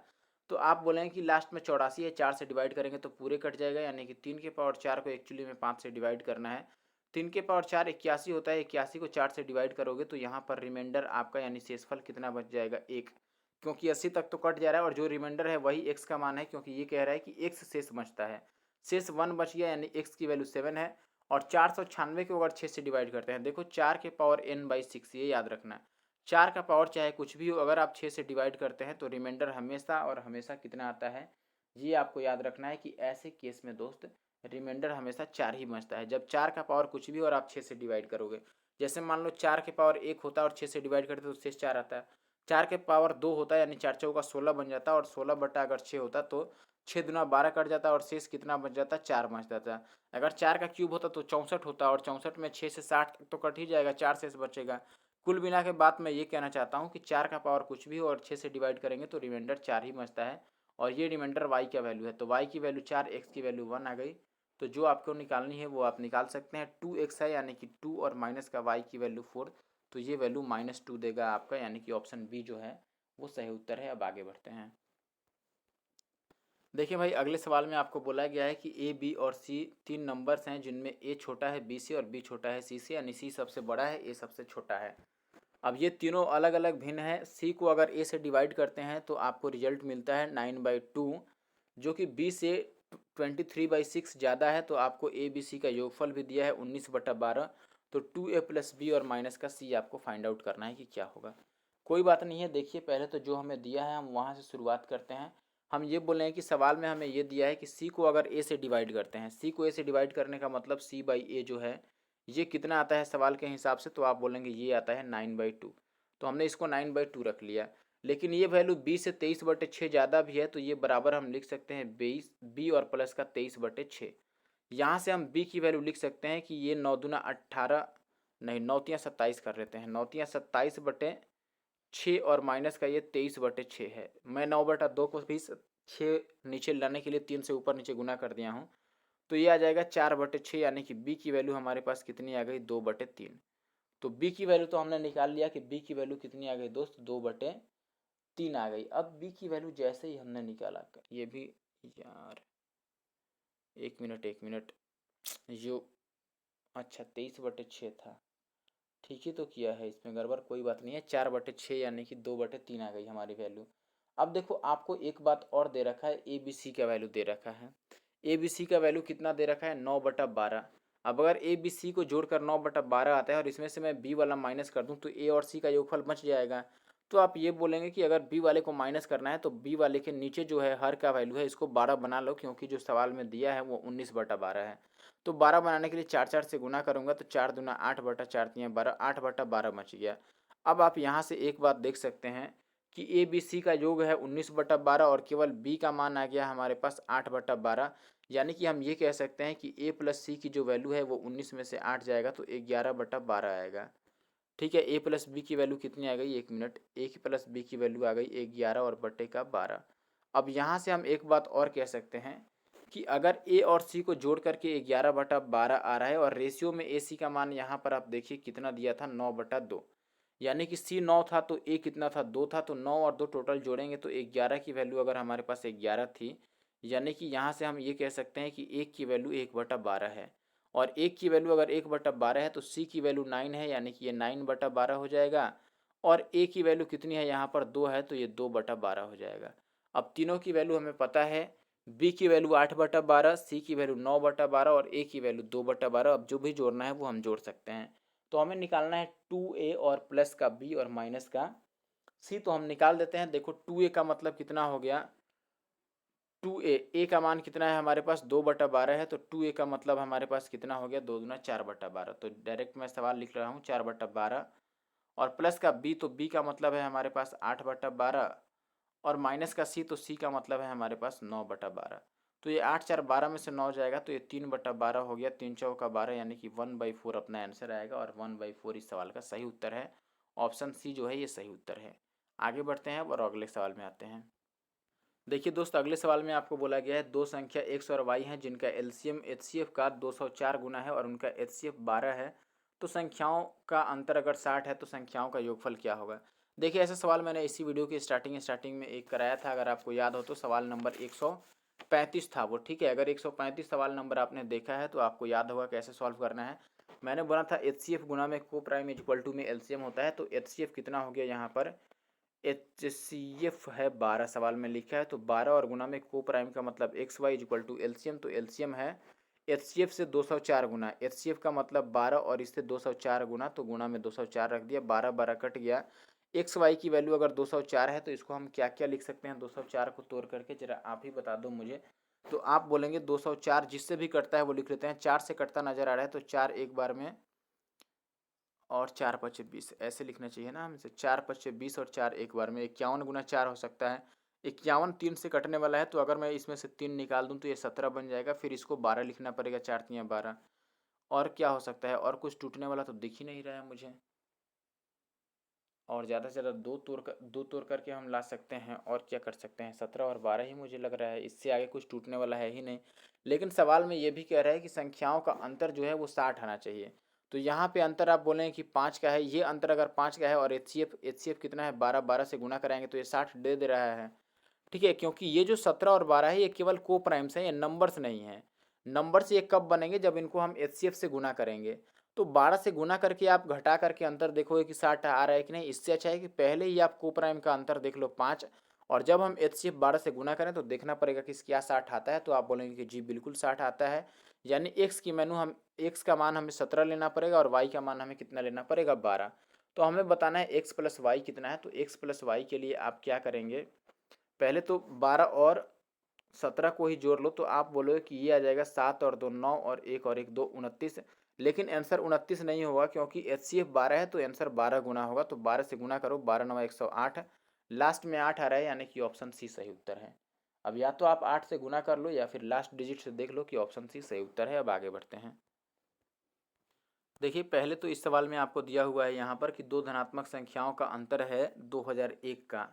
तो आप बोलेंगे कि लास्ट में 84 है, 4 से डिवाइड करेंगे तो पूरे कट जाएगा, यानी कि 3 के पावर 4 को एक्चुअली में 5 से डिवाइड करना है। 3 के पावर 4 81 होता है, 81 को 4 से डिवाइड करोगे तो यहाँ पर रिमाइंडर आपका यानी शेषफल कितना बच जाएगा, 1। क्योंकि 80 तक तो कट जा रहा है और जो रिमाइंडर है वही एक्स का मान है, क्योंकि ये कह रहा है कि एक्स शेष बचता है। शेष 1 बच गया, यानी एक्स की वैल्यू 7 है। और 496 को अगर 6 से डिवाइड करते हैं, देखो 4 के पावर n/6, ये याद रखना। 4 का पावर चाहे कुछ भी हो, अगर आप 6 से डिवाइड करते हैं तो रिमाइंडर हमेशा और हमेशा कितना आता है, ये आपको याद रखना है कि ऐसे केस में दोस्त रिमाइंडर हमेशा 4 ही बचता है। जब 4 का पावर कुछ भी और आप 6 से डिवाइड करोगे, जैसे मान लो 4 के पावर 1 होता है और 6 से डिवाइड करते तो शेष 4 आता है। 4 के पावर 2 होता है, यानी 4 चौका 16 बन जाता है, और 16/6 होता तो 6 दूना 12 कट जाता है और शेष कितना बच जाता, 4 बच जाता। अगर 4 का क्यूब होता तो 64 होता, और 64 में 6 से 60 तक तो कट ही जाएगा, 4 शेष बचेगा। कुल मिला के बात मैं ये कहना चाहता हूँ कि 4 का पावर कुछ भी हो और 6 से डिवाइड करेंगे तो रिमाइंडर 4 ही बचता है। और ये रिमाइंडर वाई का वैल्यू है, तो वाई की वैल्यू 4, एक्स की वैल्यू 1 आ गई। तो जो आपको निकालनी है वो आप निकाल सकते हैं। 2x है, यानी कि 2 और माइनस का वाई की वैल्यू 4, तो ये वैल्यू -2 देगा आपका, यानी कि ऑप्शन बी जो है वो सही उत्तर है। अब आगे बढ़ते हैं। देखिए भाई अगले सवाल में आपको बोला गया है कि ए, बी और सी 3 नंबर्स हैं, जिनमें ए छोटा है बी से और बी छोटा है सी से, यानी सी सबसे बड़ा है, ए सबसे छोटा है। अब ये तीनों अलग अलग भिन्न है। सी को अगर ए से डिवाइड करते हैं तो आपको रिजल्ट मिलता है 9/2, जो कि बी से 23/6 ज़्यादा है। तो आपको ए बी सी का योगफल भी दिया है 19/12। तो 2a + b और माइनस का सी आपको फाइंड आउट करना है कि क्या होगा। कोई बात नहीं है। देखिए पहले तो जो हमें दिया है हम वहाँ से शुरुआत करते हैं। हम ये बोल रहे हैं कि सवाल में हमें ये दिया है कि सी को अगर ए से डिवाइड करते हैं, सी को ए से डिवाइड करने का मतलब c/a जो है ये कितना आता है सवाल के हिसाब से, तो आप बोलेंगे ये आता है 9/2। तो हमने इसको 9/2 रख लिया। लेकिन ये वैल्यू बी से 23/6 ज़्यादा भी है, तो ये बराबर हम लिख सकते हैं 22 बी और प्लस का 23/6। यहाँ से हम बी की वैल्यू लिख सकते हैं कि ये 9 दूना 18, नहीं 9 तिया 27 कर लेते हैं, 9 तिया 27/6 और माइनस का ये 23/6 है। मैं 9/2 को भी 6 नीचे लाने के लिए 3 से ऊपर नीचे गुना कर दिया हूँ। तो ये आ जाएगा 4/6, यानी कि बी की वैल्यू हमारे पास कितनी आ गई, 2/3। तो बी की वैल्यू तो हमने निकाल लिया कि बी की वैल्यू कितनी आ गई दोस्त, 2/3 आ गई। अब बी की वैल्यू जैसे ही हमने निकाला, ये भी यार 1 मिनट जो, अच्छा 23/6 था, ठीक ही तो किया है, इसमें गड़बड़ कोई बात नहीं है। 4/6 यानी कि 2/3 आ गई हमारी वैल्यू। अब देखो आपको एक बात और दे रखा है, ए बी सी का वैल्यू दे रखा है। ए बी सी का वैल्यू कितना दे रखा है, 9/12। अब अगर ए बी सी को जोड़कर 9/12 आता है और इसमें से मैं बी वाला माइनस कर दूं तो ए और सी का योगफल बच जाएगा। तो आप ये बोलेंगे कि अगर बी वाले को माइनस करना है तो बी वाले के नीचे जो है हर का वैल्यू है इसको 12 बना लो, क्योंकि जो सवाल में दिया है वो 19/12 है। तो 12 बनाने के लिए 4 से गुना करूँगा तो 4 दूना 8/4 3 12, 8/12 बच गया। अब आप यहाँ से एक बात देख सकते हैं कि ए बी सी का योग है 19/12 और केवल बी का मान आ गया हमारे पास 8/12, यानी कि हम ये कह सकते हैं कि ए प्लस सी की जो वैल्यू है वो 19 में से 8 जाएगा तो 11/12 आएगा। ठीक है, ए प्लस बी की वैल्यू कितनी आ गई, 1 मिनट, ए की प्लस बी की वैल्यू आ गई 11 और बट्टे का 12। अब यहाँ से हम एक बात और कह सकते हैं कि अगर ए और सी को जोड़ करके 11/12 आ रहा है और रेशियो में ए सी का मान यहाँ पर आप देखिए कितना दिया था, 9/2, यानी कि सी 9 था तो ए कितना था, 2 था, तो 9 और 2 टोटल जोड़ेंगे तो 11 की वैल्यू अगर हमारे पास 11 थी, यानी कि यहाँ से हम ये कह सकते हैं कि एक की वैल्यू 1/12 है और एक की वैल्यू अगर 1/12 है तो सी की वैल्यू 9 है, यानी कि ये 9/12 हो जाएगा और ए की वैल्यू कितनी है, यहाँ पर 2 है तो ये 2/12 हो जाएगा। अब तीनों की वैल्यू हमें पता है, बी की वैल्यू 8/12, सी की वैल्यू 9/12 और ए की वैल्यू 2/12। अब जो भी जोड़ना है वो हम जोड़ सकते हैं। तो हमें निकालना है 2a और प्लस का b और माइनस का c, तो हम निकाल देते हैं। देखो 2a का मतलब कितना हो गया, 2a का मान कितना है हमारे पास, 2/12 है, तो 2a का मतलब हमारे पास कितना हो गया, 2 दूना 4/12, तो डायरेक्ट मैं सवाल लिख रहा हूँ 4/12। और प्लस का b, तो b का मतलब है हमारे पास 8/12 और माइनस का c, तो c का मतलब है हमारे पास 9/12। तो ये 8 4 12 में से 9 जाएगा तो ये 3/12 हो गया, 3 चौका 12, यानी कि 1/4 अपना आंसर आएगा और 1/4 इस सवाल का सही उत्तर है। ऑप्शन सी जो है ये सही उत्तर है। आगे बढ़ते हैं और अगले सवाल में आते हैं। देखिए दोस्त, अगले सवाल में आपको बोला गया है दो संख्या x और y हैं जिनका एलसीएम एचसीएफ का 204 गुना है और उनका एचसीएफ 12 है, तो संख्याओं का अंतर अगर 60 है तो संख्याओं का योगफल क्या होगा। देखिए ऐसा सवाल मैंने इसी वीडियो की स्टार्टिंग में एक कराया था, अगर आपको याद हो तो सवाल नंबर 135 था वो। ठीक है, अगर 135 सवाल नंबर आपने देखा है तो आपको याद होगा कैसे सॉल्व करना है। मैंने बोला था एचसीएफ गुना में को प्राइम इक्वल टू में एलसीएम होता है, तो एचसीएफ कितना हो गया यहाँ पर, एचसीएफ है 12, सवाल में लिखा है, तो 12 और गुना में को प्राइम का मतलब x y equal to LCM, तो एलसीएम है एचसीएफ से 204 गुना, एचसीएफ का मतलब 12 और इससे 204 गुना, तो गुना में 204 रख दिया, 12 12 कट गया। एक्स वाई की वैल्यू अगर 204 है तो इसको हम क्या क्या लिख सकते हैं, 204 को तोड़ करके जरा आप ही बता दो मुझे। तो आप बोलेंगे 204 जिससे भी कटता है वो लिख लेते हैं, 4 से कटता नजर आ रहा है तो 4 एक बार में और 4 5 20, ऐसे लिखना चाहिए ना हमसे, 4 5 20 और 4 एक बार में, 51 गुना 4 हो सकता है। 51 3 से कटने वाला है तो अगर मैं इसमें से 3 निकाल दूं तो ये 17 बन जाएगा, फिर इसको 12 लिखना पड़ेगा, 4 3 12। और क्या हो सकता है, और कुछ टूटने वाला तो दिख ही नहीं रहा है मुझे, और ज़्यादा से ज़्यादा दो तोड़ करके हम ला सकते हैं, और क्या कर सकते हैं, 17 और 12 ही मुझे लग रहा है, इससे आगे कुछ टूटने वाला है ही नहीं। लेकिन सवाल में ये भी कह रहा है कि संख्याओं का अंतर जो है वो 60 आना चाहिए, तो यहाँ पे अंतर आप बोलें कि 5 का है, ये अंतर अगर 5 का है और एचसीएफ कितना है 12, 12 से गुना कराएंगे तो ये 60 दे रहा है। ठीक है, क्योंकि ये जो 17 और 12 है ये केवल को प्राइम्स है, ये नंबर्स नहीं है। नंबर्स ये कब बनेंगे, जब इनको हम एचसीएफ से गुना करेंगे। तो 12 से गुना करके आप घटा करके अंतर देखोगे कि 60 आ रहा है कि नहीं। इससे अच्छा है कि पहले ही आप को प्राइम का अंतर देख लो 5, और जब हम एचसीएफ 12 से गुना करें तो देखना पड़ेगा कि क्या 60 आता है, तो आप बोलेंगे कि जी बिल्कुल 60 आता है। यानी एक्स का मान हमें 17 लेना पड़ेगा और वाई का मान हमें कितना लेना पड़ेगा, 12। तो हमें बताना है एक्स प्लस वाई कितना है, तो एक्स प्लस वाई के लिए आप क्या करेंगे, पहले तो 12 और 17 को ही जोड़ लो, तो आप बोलोगे कि ये आ जाएगा 7 और 2 9 और 1 और 1 2 29। लेकिन आंसर 29 नहीं होगा क्योंकि एचसीएफ 12 है तो आंसर 12 गुना होगा, तो 12 से गुना करो, 12 9 108, लास्ट में 8 आ रहा है, यानी कि ऑप्शन सी सही उत्तर है। अब या तो आप 8 से गुना कर लो या फिर लास्ट डिजिट से देख लो कि ऑप्शन सी सही उत्तर है। अब आगे बढ़ते हैं। देखिए पहले तो इस सवाल में आपको दिया हुआ है यहाँ पर कि दो धनात्मक संख्याओं का अंतर है 2001 का।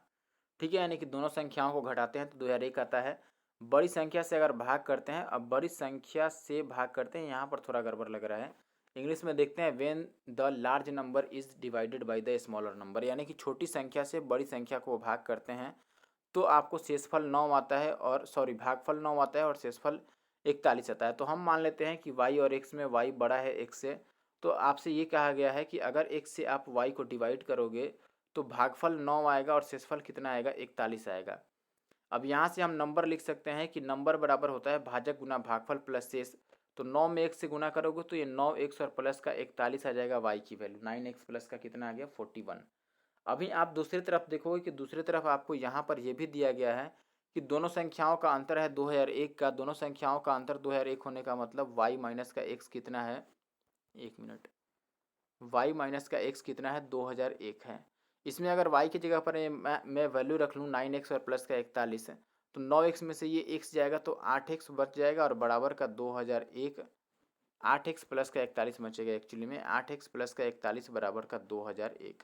ठीक है, यानी कि दोनों संख्याओं को घटाते हैं तो 2001 आता है। बड़ी संख्या से अगर भाग करते हैं, अब बड़ी संख्या से भाग करते हैं, यहाँ पर थोड़ा गड़बड़ लग रहा है। इंग्लिश में देखते हैं, when the large number is divided by the smaller number, यानी कि छोटी संख्या से बड़ी संख्या को भाग करते हैं तो आपको शेषफल 9 आता है, और सॉरी भागफल 9 आता है और शेषफल 41 आता है। तो हम मान लेते हैं कि y और x में y बड़ा है x से, तो आपसे ये कहा गया है कि अगर x से आप y को डिवाइड करोगे तो भागफल 9 आएगा और शेषफल कितना आएगा, 41 आएगा। अब यहाँ से हम नंबर लिख सकते हैं कि नंबर बराबर होता है भाजक गुना भागफल प्लस शेष। तो 9 में 1 से गुना करोगे तो ये 9x और प्लस का 41 आ जाएगा, y की वैल्यू 9x प्लस का कितना आ गया, 41। अभी आप दूसरी तरफ देखोगे कि दूसरी तरफ आपको यहाँ पर यह भी दिया गया है कि दोनों संख्याओं का अंतर है 2001 का, दोनों संख्याओं का अंतर 2001 होने का मतलब y माइनस का x कितना है, एक मिनट, y माइनस का x कितना है, 2001 है। इसमें अगर y की जगह पर मैं वैल्यू रख लूँ 9x और प्लस का 41 है, तो 9x में से ये x जाएगा तो 8x बच जाएगा और बराबर का 2001। 8x प्लस का 41 बचेगा, एक्चुअली में 8x प्लस का 41 बराबर का 2001।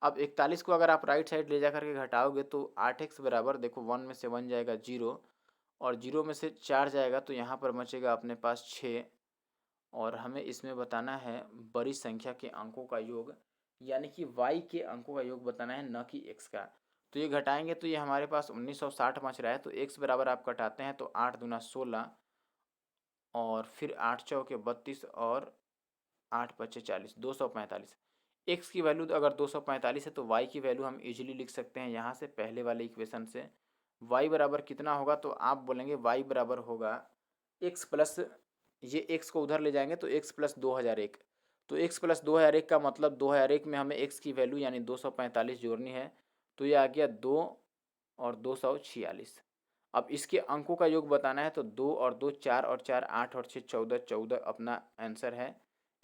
अब 41 को अगर आप राइट साइड ले जा करके घटाओगे तो 8x बराबर देखो 1 में से 1 जाएगा 0 और 0 में से 4 जाएगा तो यहाँ पर बचेगा अपने पास 6। और हमें इसमें बताना है बड़ी संख्या के अंकों का योग, यानी कि y के अंकों का योग बताना है, न कि x का। तो ये घटाएंगे तो ये हमारे पास 1960 बच रहा है, तो x बराबर आप घटाते हैं तो 8 दूना 16 और फिर 8 चौके 32 और 8 पच्चे 40, 245। x की वैल्यू अगर 245 है तो y की वैल्यू हम इजीली लिख सकते हैं यहाँ से पहले वाले इक्वेशन से। y बराबर कितना होगा तो आप बोलेंगे y बराबर होगा x प्लस, ये x को उधर ले जाएंगे तो x प्लस 2001। तो x प्लस 2001 का मतलब 2001 में हमें x की वैल्यू यानी 245 जोड़नी है, तो ये आ गया 2 और 246। अब इसके अंकों का योग बताना है तो 2 और 2 4 और 4 8 और 6 14, 14 अपना आंसर है,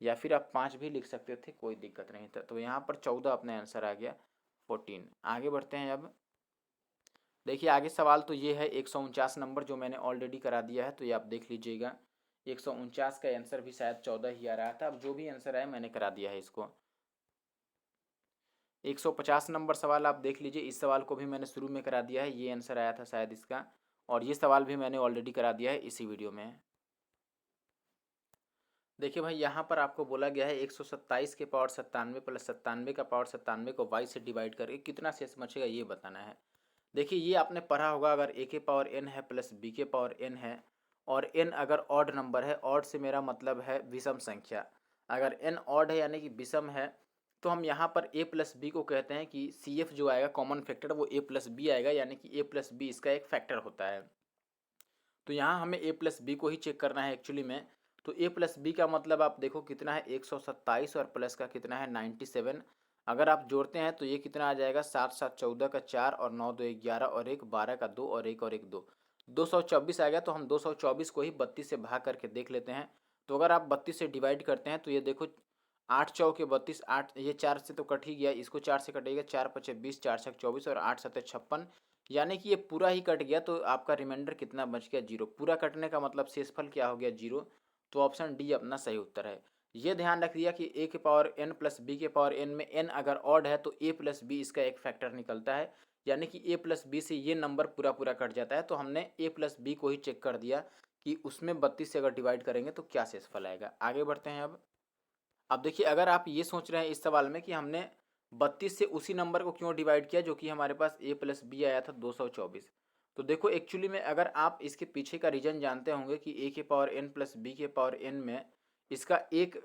या फिर आप 5 भी लिख सकते थे, कोई दिक्कत नहीं था। तो यहाँ पर 14 अपना आंसर आ गया 14। आगे बढ़ते हैं। अब देखिए आगे सवाल तो ये है 149 नंबर जो मैंने ऑलरेडी करा दिया है, तो ये आप देख लीजिएगा। 149 का आंसर भी शायद 14 ही आ रहा था, अब जो भी आंसर आया मैंने करा दिया है इसको। 150 नंबर सवाल आप देख लीजिए, इस सवाल को भी मैंने शुरू में करा दिया है, ये आंसर आया था शायद इसका, और ये सवाल भी मैंने ऑलरेडी करा दिया है इसी वीडियो में। देखिए भाई यहाँ पर आपको बोला गया है 127 के पावर 97 प्लस 97 का पावर 97 को y से डिवाइड करके कितना शेष बचेगा ये बताना है। देखिए ये आपने पढ़ा होगा, अगर a के पावर n है प्लस b के पावर n है और n अगर ऑड नंबर है, ऑड से मेरा मतलब है विषम संख्या, अगर n ऑड है यानी कि विषम है, तो हम यहाँ पर a प्लस बी को कहते हैं कि CF जो आएगा कॉमन फैक्टर वो a प्लस बी आएगा, यानी कि a प्लस बी इसका एक फैक्टर होता है। तो यहाँ हमें a प्लस बी को ही चेक करना है एक्चुअली में। तो a प्लस बी का मतलब आप देखो कितना है 127 और प्लस का कितना है 97। अगर आप जोड़ते हैं तो ये कितना आ जाएगा 7 7 14 का 4 और 9 2 11 और 1 12 का 2 और 1 और 1 2, 224 आ गया। तो हम 224 को ही 32 से भाग करके देख लेते हैं। तो अगर आप 32 से डिवाइड करते हैं तो ये देखो 8 चौके 32, 8 ये 4 से तो कट ही गया, इसको 4 से कटेगा, 4 पचे 20, 4 छक 24 और 8 सत्ते 56, यानी कि ये पूरा ही कट गया। तो आपका रिमाइंडर कितना बच गया 0। पूरा कटने का मतलब शेषफल क्या हो गया 0। तो ऑप्शन डी अपना सही उत्तर है। ये ध्यान रख दिया कि a के पावर n प्लस बी के पावर n में n अगर ऑड है तो a प्लस बी इसका एक फैक्टर निकलता है, यानी कि a प्लस बी से ये नंबर पूरा पूरा कट जाता है। तो हमने a प्लस बी को ही चेक कर दिया कि उसमें 32 से अगर डिवाइड करेंगे तो क्या शेषफल आएगा। आगे बढ़ते हैं। अब देखिए अगर आप ये सोच रहे हैं इस सवाल में कि हमने 32 से उसी नंबर को क्यों डिवाइड किया जो कि हमारे पास a प्लस बी आया था 224, तो देखो एक्चुअली में अगर आप इसके पीछे का रीज़न जानते होंगे कि a के पावर n प्लस बी के पावर n में इसका एक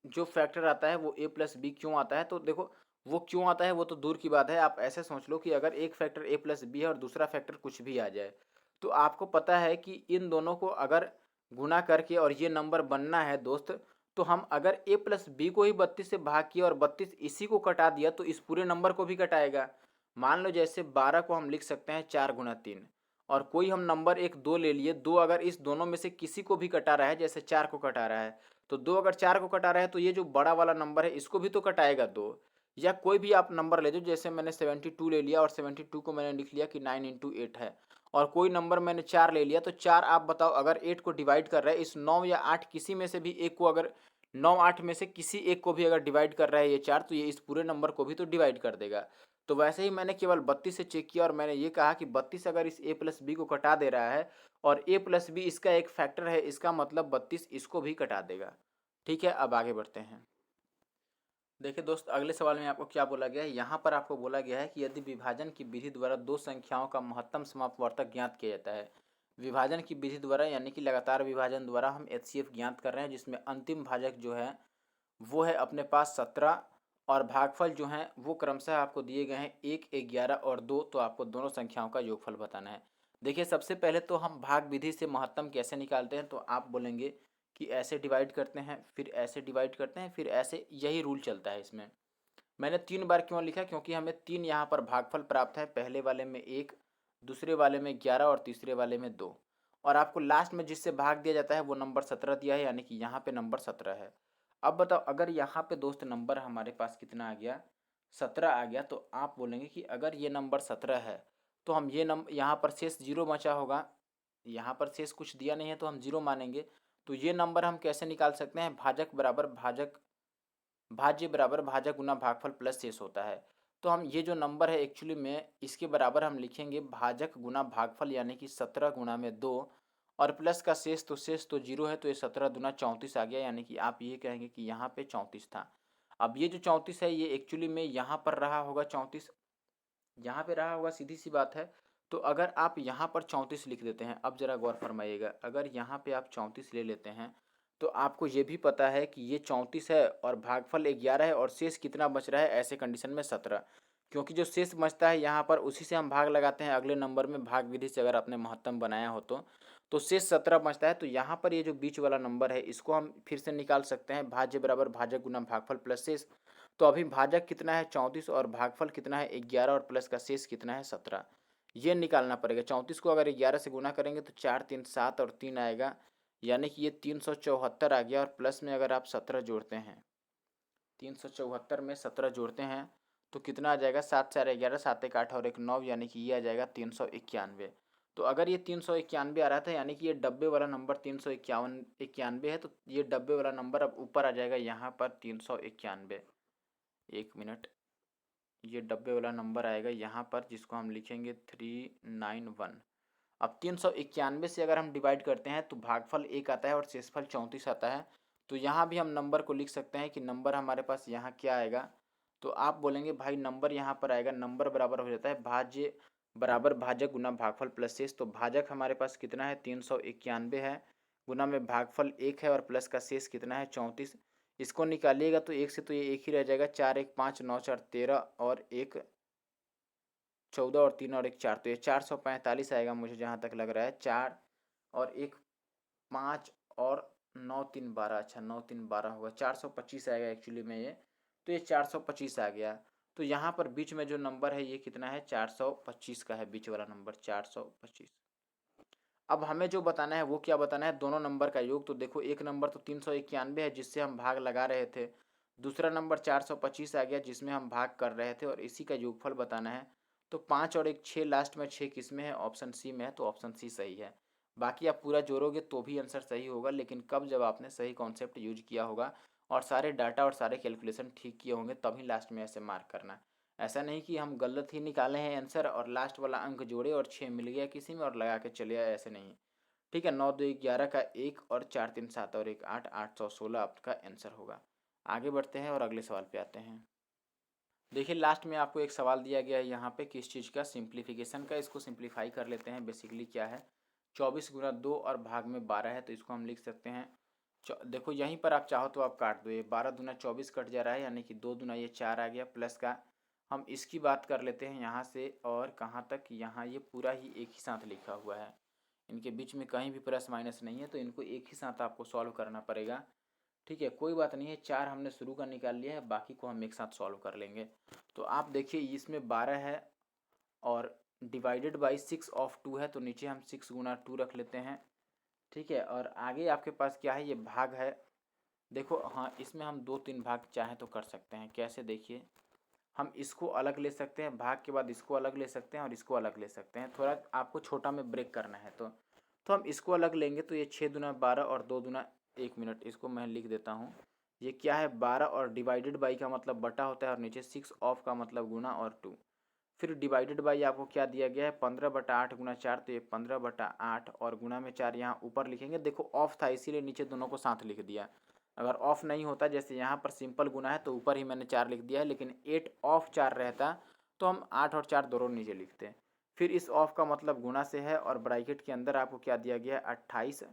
जो फैक्टर आता है वो a प्लस बी क्यों आता है, तो देखो वो क्यों आता है वो तो दूर की बात है। आप ऐसे सोच लो कि अगर एक फैक्टर a प्लस बी है और दूसरा फैक्टर कुछ भी आ जाए, तो आपको पता है कि इन दोनों को अगर गुना करके और ये नंबर बनना है दोस्त, तो हम अगर a प्लस बी को ही 32 से भाग किया और 32 इसी को कटा दिया तो इस पूरे नंबर को भी कटाएगा। मान लो जैसे 12 को हम लिख सकते हैं 4 गुना 3, और कोई हम नंबर एक 2 ले लिए, 2 अगर इस दोनों में से किसी को भी कटा रहा है, जैसे 4 को कटा रहा है, तो 2 अगर 4 को कटा रहा है तो ये जो बड़ा वाला नंबर है इसको भी तो कटाएगा 2। या कोई भी आप नंबर ले दो, जैसे मैंने 72 ले लिया और 72 को मैंने लिख लिया कि 9 इंटू 8 है, और कोई नंबर मैंने 4 ले लिया, तो 4 आप बताओ अगर 8 को डिवाइड कर रहा है, इस 9 या 8 किसी में से भी एक को, अगर 9 8 में से किसी एक को भी अगर डिवाइड कर रहा है ये 4, तो ये इस पूरे नंबर को भी तो डिवाइड कर देगा। तो वैसे ही मैंने केवल 32 से चेक किया और मैंने ये कहा कि 32 अगर इस a प्लस बी को कटा दे रहा है और a प्लस बी इसका एक फैक्टर है, इसका मतलब 32 इसको भी कटा देगा। ठीक है, अब आगे बढ़ते हैं। देखिए दोस्त अगले सवाल में आपको क्या बोला गया है, यहाँ पर आपको बोला गया है कि यदि विभाजन की विधि द्वारा दो संख्याओं का महत्तम समापवर्तक ज्ञात किया जाता है। विभाजन की विधि द्वारा यानी कि लगातार विभाजन द्वारा हम HCF ज्ञात कर रहे हैं, जिसमें अंतिम भाजक जो है वो है अपने पास 17 और भागफल जो हैं वो क्रमशः आपको दिए गए हैं 1 11 और 2। तो आपको दोनों संख्याओं का योगफल बताना है। देखिए सबसे पहले तो हम भाग विधि से महत्तम कैसे निकालते हैं, तो आप बोलेंगे कि ऐसे डिवाइड करते हैं, फिर ऐसे डिवाइड करते हैं, फिर ऐसे, यही रूल चलता है इसमें। मैंने 3 बार क्यों लिखा, क्योंकि हमें 3 यहाँ पर भागफल प्राप्त है, पहले वाले में 1, दूसरे वाले में 11 और तीसरे वाले में 2, और आपको लास्ट में जिससे भाग दिया जाता है वो नंबर 17 दिया है, यानी कि यहाँ पे नंबर 17 है। अब बताओ अगर यहाँ पे दोस्त नंबर हमारे पास कितना आ गया 17 आ गया, तो आप बोलेंगे कि अगर ये नंबर 17 है तो हम ये यहाँ पर शेष 0 बचा होगा, यहाँ पर शेष कुछ दिया नहीं है तो हम 0 मानेंगे। तो ये नंबर हम कैसे निकाल सकते हैं? भाजक बराबर भाजक, भाज्य बराबर भाजक गुना भागफल प्लस शेष होता है। तो हम ये जो नंबर है एक्चुअली में इसके बराबर हम लिखेंगे भाजक गुना भागफल, यानी कि 17 गुना में 2 और प्लस का शेष, तो शेष तो 0 है, तो ये 17 दूना 34 आ गया, यानी कि आप ये कहेंगे कि यहाँ पे 34 था। अब ये जो 34 है ये एक्चुअली में यहाँ पर रहा होगा 34, यहाँ पे रहा होगा, सीधी सी बात है। तो अगर आप यहाँ पर 34 लिख देते हैं, अब जरा गौर फरमाइएगा, अगर यहाँ पे आप 34 ले लेते हैं तो आपको ये भी पता है कि ये 34 है और भागफल 11 है और शेष कितना बच रहा है ऐसे कंडीशन में 17, क्योंकि जो शेष बचता है यहाँ पर उसी से हम भाग लगाते हैं अगले नंबर में, भाग विधि से अगर आपने महत्तम बनाया हो तो शेष 17 बचता है। तो यहाँ पर ये जो बीच वाला नंबर है इसको हम फिर से निकाल सकते हैं, भाज्य बराबर भाजक गुना भागफल प्लस शेष। तो अभी भाजक कितना है 34 और भागफल कितना है 11 और प्लस का शेष कितना है 17, ये निकालना पड़ेगा। 34 को अगर 11 से गुना करेंगे तो 4 3 7 और 3 आएगा, यानी कि ये 374 आ गया। और प्लस में अगर आप 17 जोड़ते हैं, 374 में 17 जोड़ते हैं तो कितना आ जाएगा? 7 4 11, 7 1 8 और 1 9, यानी कि ये आ जाएगा 391। तो अगर ये 391 आ रहा था, यानी कि ये डब्बे वाला नंबर 391 है, तो ये डब्बे वाला नंबर अब ऊपर आ जाएगा यहाँ पर 391। एक मिनट, ये डब्बे वाला नंबर आएगा यहाँ पर जिसको हम लिखेंगे 391। अब 391 से अगर हम डिवाइड करते हैं तो भागफल 1 आता है और शेषफल 34 आता है। तो यहाँ भी हम नंबर को लिख सकते हैं कि नंबर हमारे पास यहाँ क्या आएगा। तो आप बोलेंगे भाई नंबर यहाँ पर आएगा, नंबर बराबर हो जाता है भाज्य बराबर भाजक गुना भागफल प्लस शेष। तो भाजक हमारे पास कितना है 391 है, गुना में भागफल 1 है और प्लस का शेष कितना है 34। इसको निकालिएगा तो एक से तो ये एक ही रह जाएगा, 4 1 5 9 4 13 और 1 14 और 3 और 1 4, तो ये 445 आएगा मुझे जहाँ तक लग रहा है। 4 और 1 5 और 9 3 12, अच्छा 9 3 12 होगा, 425 आएगा एक्चुअली में ये। तो ये 425 आ गया। तो यहाँ पर बीच में जो नंबर है ये कितना है 425 का है, बीच वाला नंबर 425। अब हमें जो बताना है वो क्या बताना है? दोनों नंबर का योग। तो देखो एक नंबर तो 391 है जिससे हम भाग लगा रहे थे, दूसरा नंबर 425 आ गया जिसमें हम भाग कर रहे थे, और इसी का योगफल बताना है। तो 5 और 1 6, लास्ट में 6 किस में है? ऑप्शन सी में है, तो ऑप्शन सी सही है। बाकी आप पूरा जोड़ोगे तो भी आंसर सही होगा, लेकिन कब? जब आपने सही कॉन्सेप्ट यूज किया होगा और सारे डाटा और सारे कैलकुलेशन ठीक किए होंगे, तभी लास्ट में ऐसे मार्क करना। ऐसा नहीं कि हम गलत ही निकाले हैं आंसर और लास्ट वाला अंक जोड़े और 6 मिल गया किसी में और लगा के चले आए, ऐसे नहीं। ठीक है, 9 2 11 का 1 और 4 3 7 और 1 8, 816 आपका आंसर होगा। आगे बढ़ते हैं और अगले सवाल पे आते हैं। देखिए लास्ट में आपको एक सवाल दिया गया है यहाँ पे, किस चीज़ का? सिंप्लीफिकेशन का। इसको सिंप्लीफाई कर लेते हैं। बेसिकली क्या है, 24 गुना 2 और भाग में 12 है, तो इसको हम लिख सकते हैं। देखो यहीं पर आप चाहो तो आप काट दो, ये 12 दूना 24 कट जा रहा है, यानी कि 2 दूना ये 4 आ गया, प्लस का हम इसकी बात कर लेते हैं यहाँ से और कहाँ तक, यहाँ ये पूरा ही एक ही साथ लिखा हुआ है, इनके बीच में कहीं भी प्लस माइनस नहीं है, तो इनको एक ही साथ आपको सॉल्व करना पड़ेगा। ठीक है, कोई बात नहीं है, 4 हमने शुरू का निकाल लिया है, बाकी को हम एक साथ सॉल्व कर लेंगे। तो आप देखिए इसमें 12 है और डिवाइडेड बाई 6 ऑफ 2 है, तो नीचे हम 6 गुना 2 रख लेते हैं। ठीक है, और आगे आपके पास क्या है? ये भाग है। देखो हाँ, इसमें हम 2 3 भाग चाहें तो कर सकते हैं। कैसे? देखिए हम इसको अलग ले सकते हैं, भाग के बाद इसको अलग ले सकते हैं और इसको अलग ले सकते हैं। थोड़ा आपको छोटा में ब्रेक करना है तो हम इसको अलग लेंगे। तो ये 6 दूना 12 और 2 दूना, एक मिनट इसको मैं लिख देता हूँ। ये क्या है? 12 और डिवाइडेड बाई का मतलब बटा होता है और नीचे 6 ऑफ का मतलब गुना और 2। फिर डिवाइडेड बाई आपको क्या दिया गया है? 15/8 गुना 4, तो ये 15/8 और गुना में 4 यहाँ ऊपर लिखेंगे। देखो ऑफ था इसीलिए नीचे दोनों को साथ लिख दिया। अगर ऑफ नहीं होता, जैसे यहाँ पर सिंपल गुना है तो ऊपर ही मैंने 4 लिख दिया है, लेकिन 8 ऑफ 4 रहता तो हम 8 और 4 दोनों नीचे लिखते हैं। फिर इस ऑफ का मतलब गुना से है और ब्रैकेट के अंदर आपको क्या दिया गया है? 28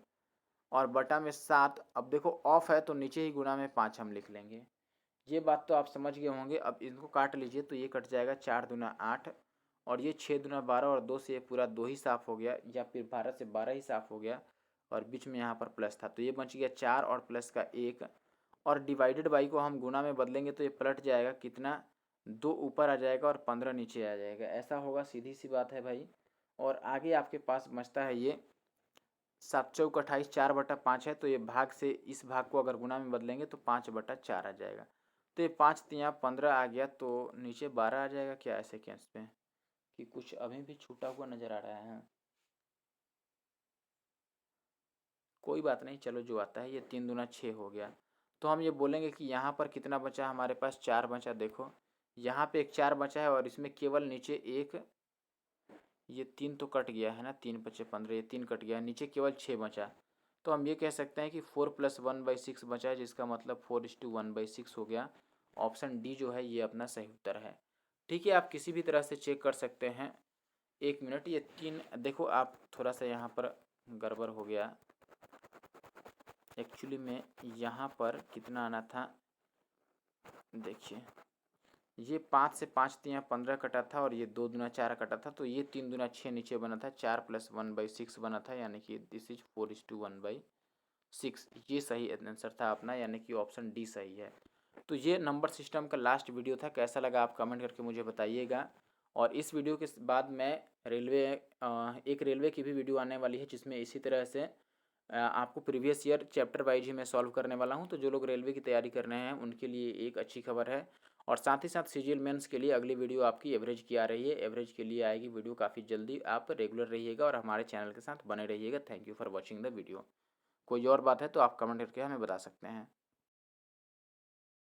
और बटा में 7। अब देखो ऑफ है तो नीचे ही गुना में 5 हम लिख लेंगे। ये बात तो आप समझ गए होंगे। अब इनको काट लीजिए तो ये कट जाएगा, 4 दूना 8 और ये 6 दूना 12 और 2 से ये पूरा 2 ही साफ़ हो गया, या फिर 12 से 12 ही साफ़ हो गया और बीच में यहाँ पर प्लस था, तो ये बच गया 4 और प्लस का 1। और डिवाइडेड बाई को हम गुना में बदलेंगे तो ये पलट जाएगा, कितना? 2 ऊपर आ जाएगा और 15 नीचे आ जाएगा, ऐसा होगा। सीधी सी बात है भाई। और आगे आपके पास बचता है ये 7 चौक 28, 4/5 है, तो ये भाग से इस भाग को अगर गुना में बदलेंगे तो 5/4 आ जाएगा। तो ये 5 तियाँ 15 आ गया, तो नीचे 12 आ जाएगा क्या ऐसे केस पे, कि कुछ अभी भी छूटा हुआ नज़र आ रहा है। कोई बात नहीं, चलो जो आता है। ये 3 दूना 6 हो गया। तो हम ये बोलेंगे कि यहाँ पर कितना बचा, हमारे पास 4 बचा। देखो यहाँ पे एक 4 बचा है और इसमें केवल नीचे एक, ये 3 तो कट गया है ना, 3 बचे 15, ये 3 कट गया, नीचे केवल 6 बचा। तो हम ये कह सकते हैं कि 4 + 1/6 बचा है, जिसका मतलब 4:1/6 हो गया। ऑप्शन डी जो है ये अपना सही उत्तर है। ठीक है, आप किसी भी तरह से चेक कर सकते हैं। 1 मिनट, ये 3 देखो, आप थोड़ा सा यहाँ पर गड़बड़ हो गया। एक्चुअली में यहाँ पर कितना आना था, देखिए ये 5 से 5 तियाँ 15 कटा था और ये 2 दूना 4 कटा था, तो ये 3 दूना 6 नीचे बना था, 4 + 1/6 बना था, यानी कि दिस इज 4:1/6। ये सही आंसर था अपना, यानी कि ऑप्शन डी सही है। तो ये नंबर सिस्टम का लास्ट वीडियो था। कैसा लगा आप कमेंट करके मुझे बताइएगा। और इस वीडियो के बाद मैं एक रेलवे की भी वीडियो आने वाली है, जिसमें इसी तरह से आपको प्रीवियस ईयर चैप्टर वाइज ही मैं सॉल्व करने वाला हूं। तो जो लोग रेलवे की तैयारी कर रहे हैं उनके लिए एक अच्छी खबर है। और साथ ही साथ सीजीएल मेंस के लिए अगली वीडियो आपकी एवरेज की आ रही है। एवरेज के लिए आएगी वीडियो काफ़ी जल्दी। आप रेगुलर रहिएगा और हमारे चैनल के साथ बने रहिएगा। Thank you for watching the video. कोई और बात है तो आप कमेंट करके हमें बता सकते हैं।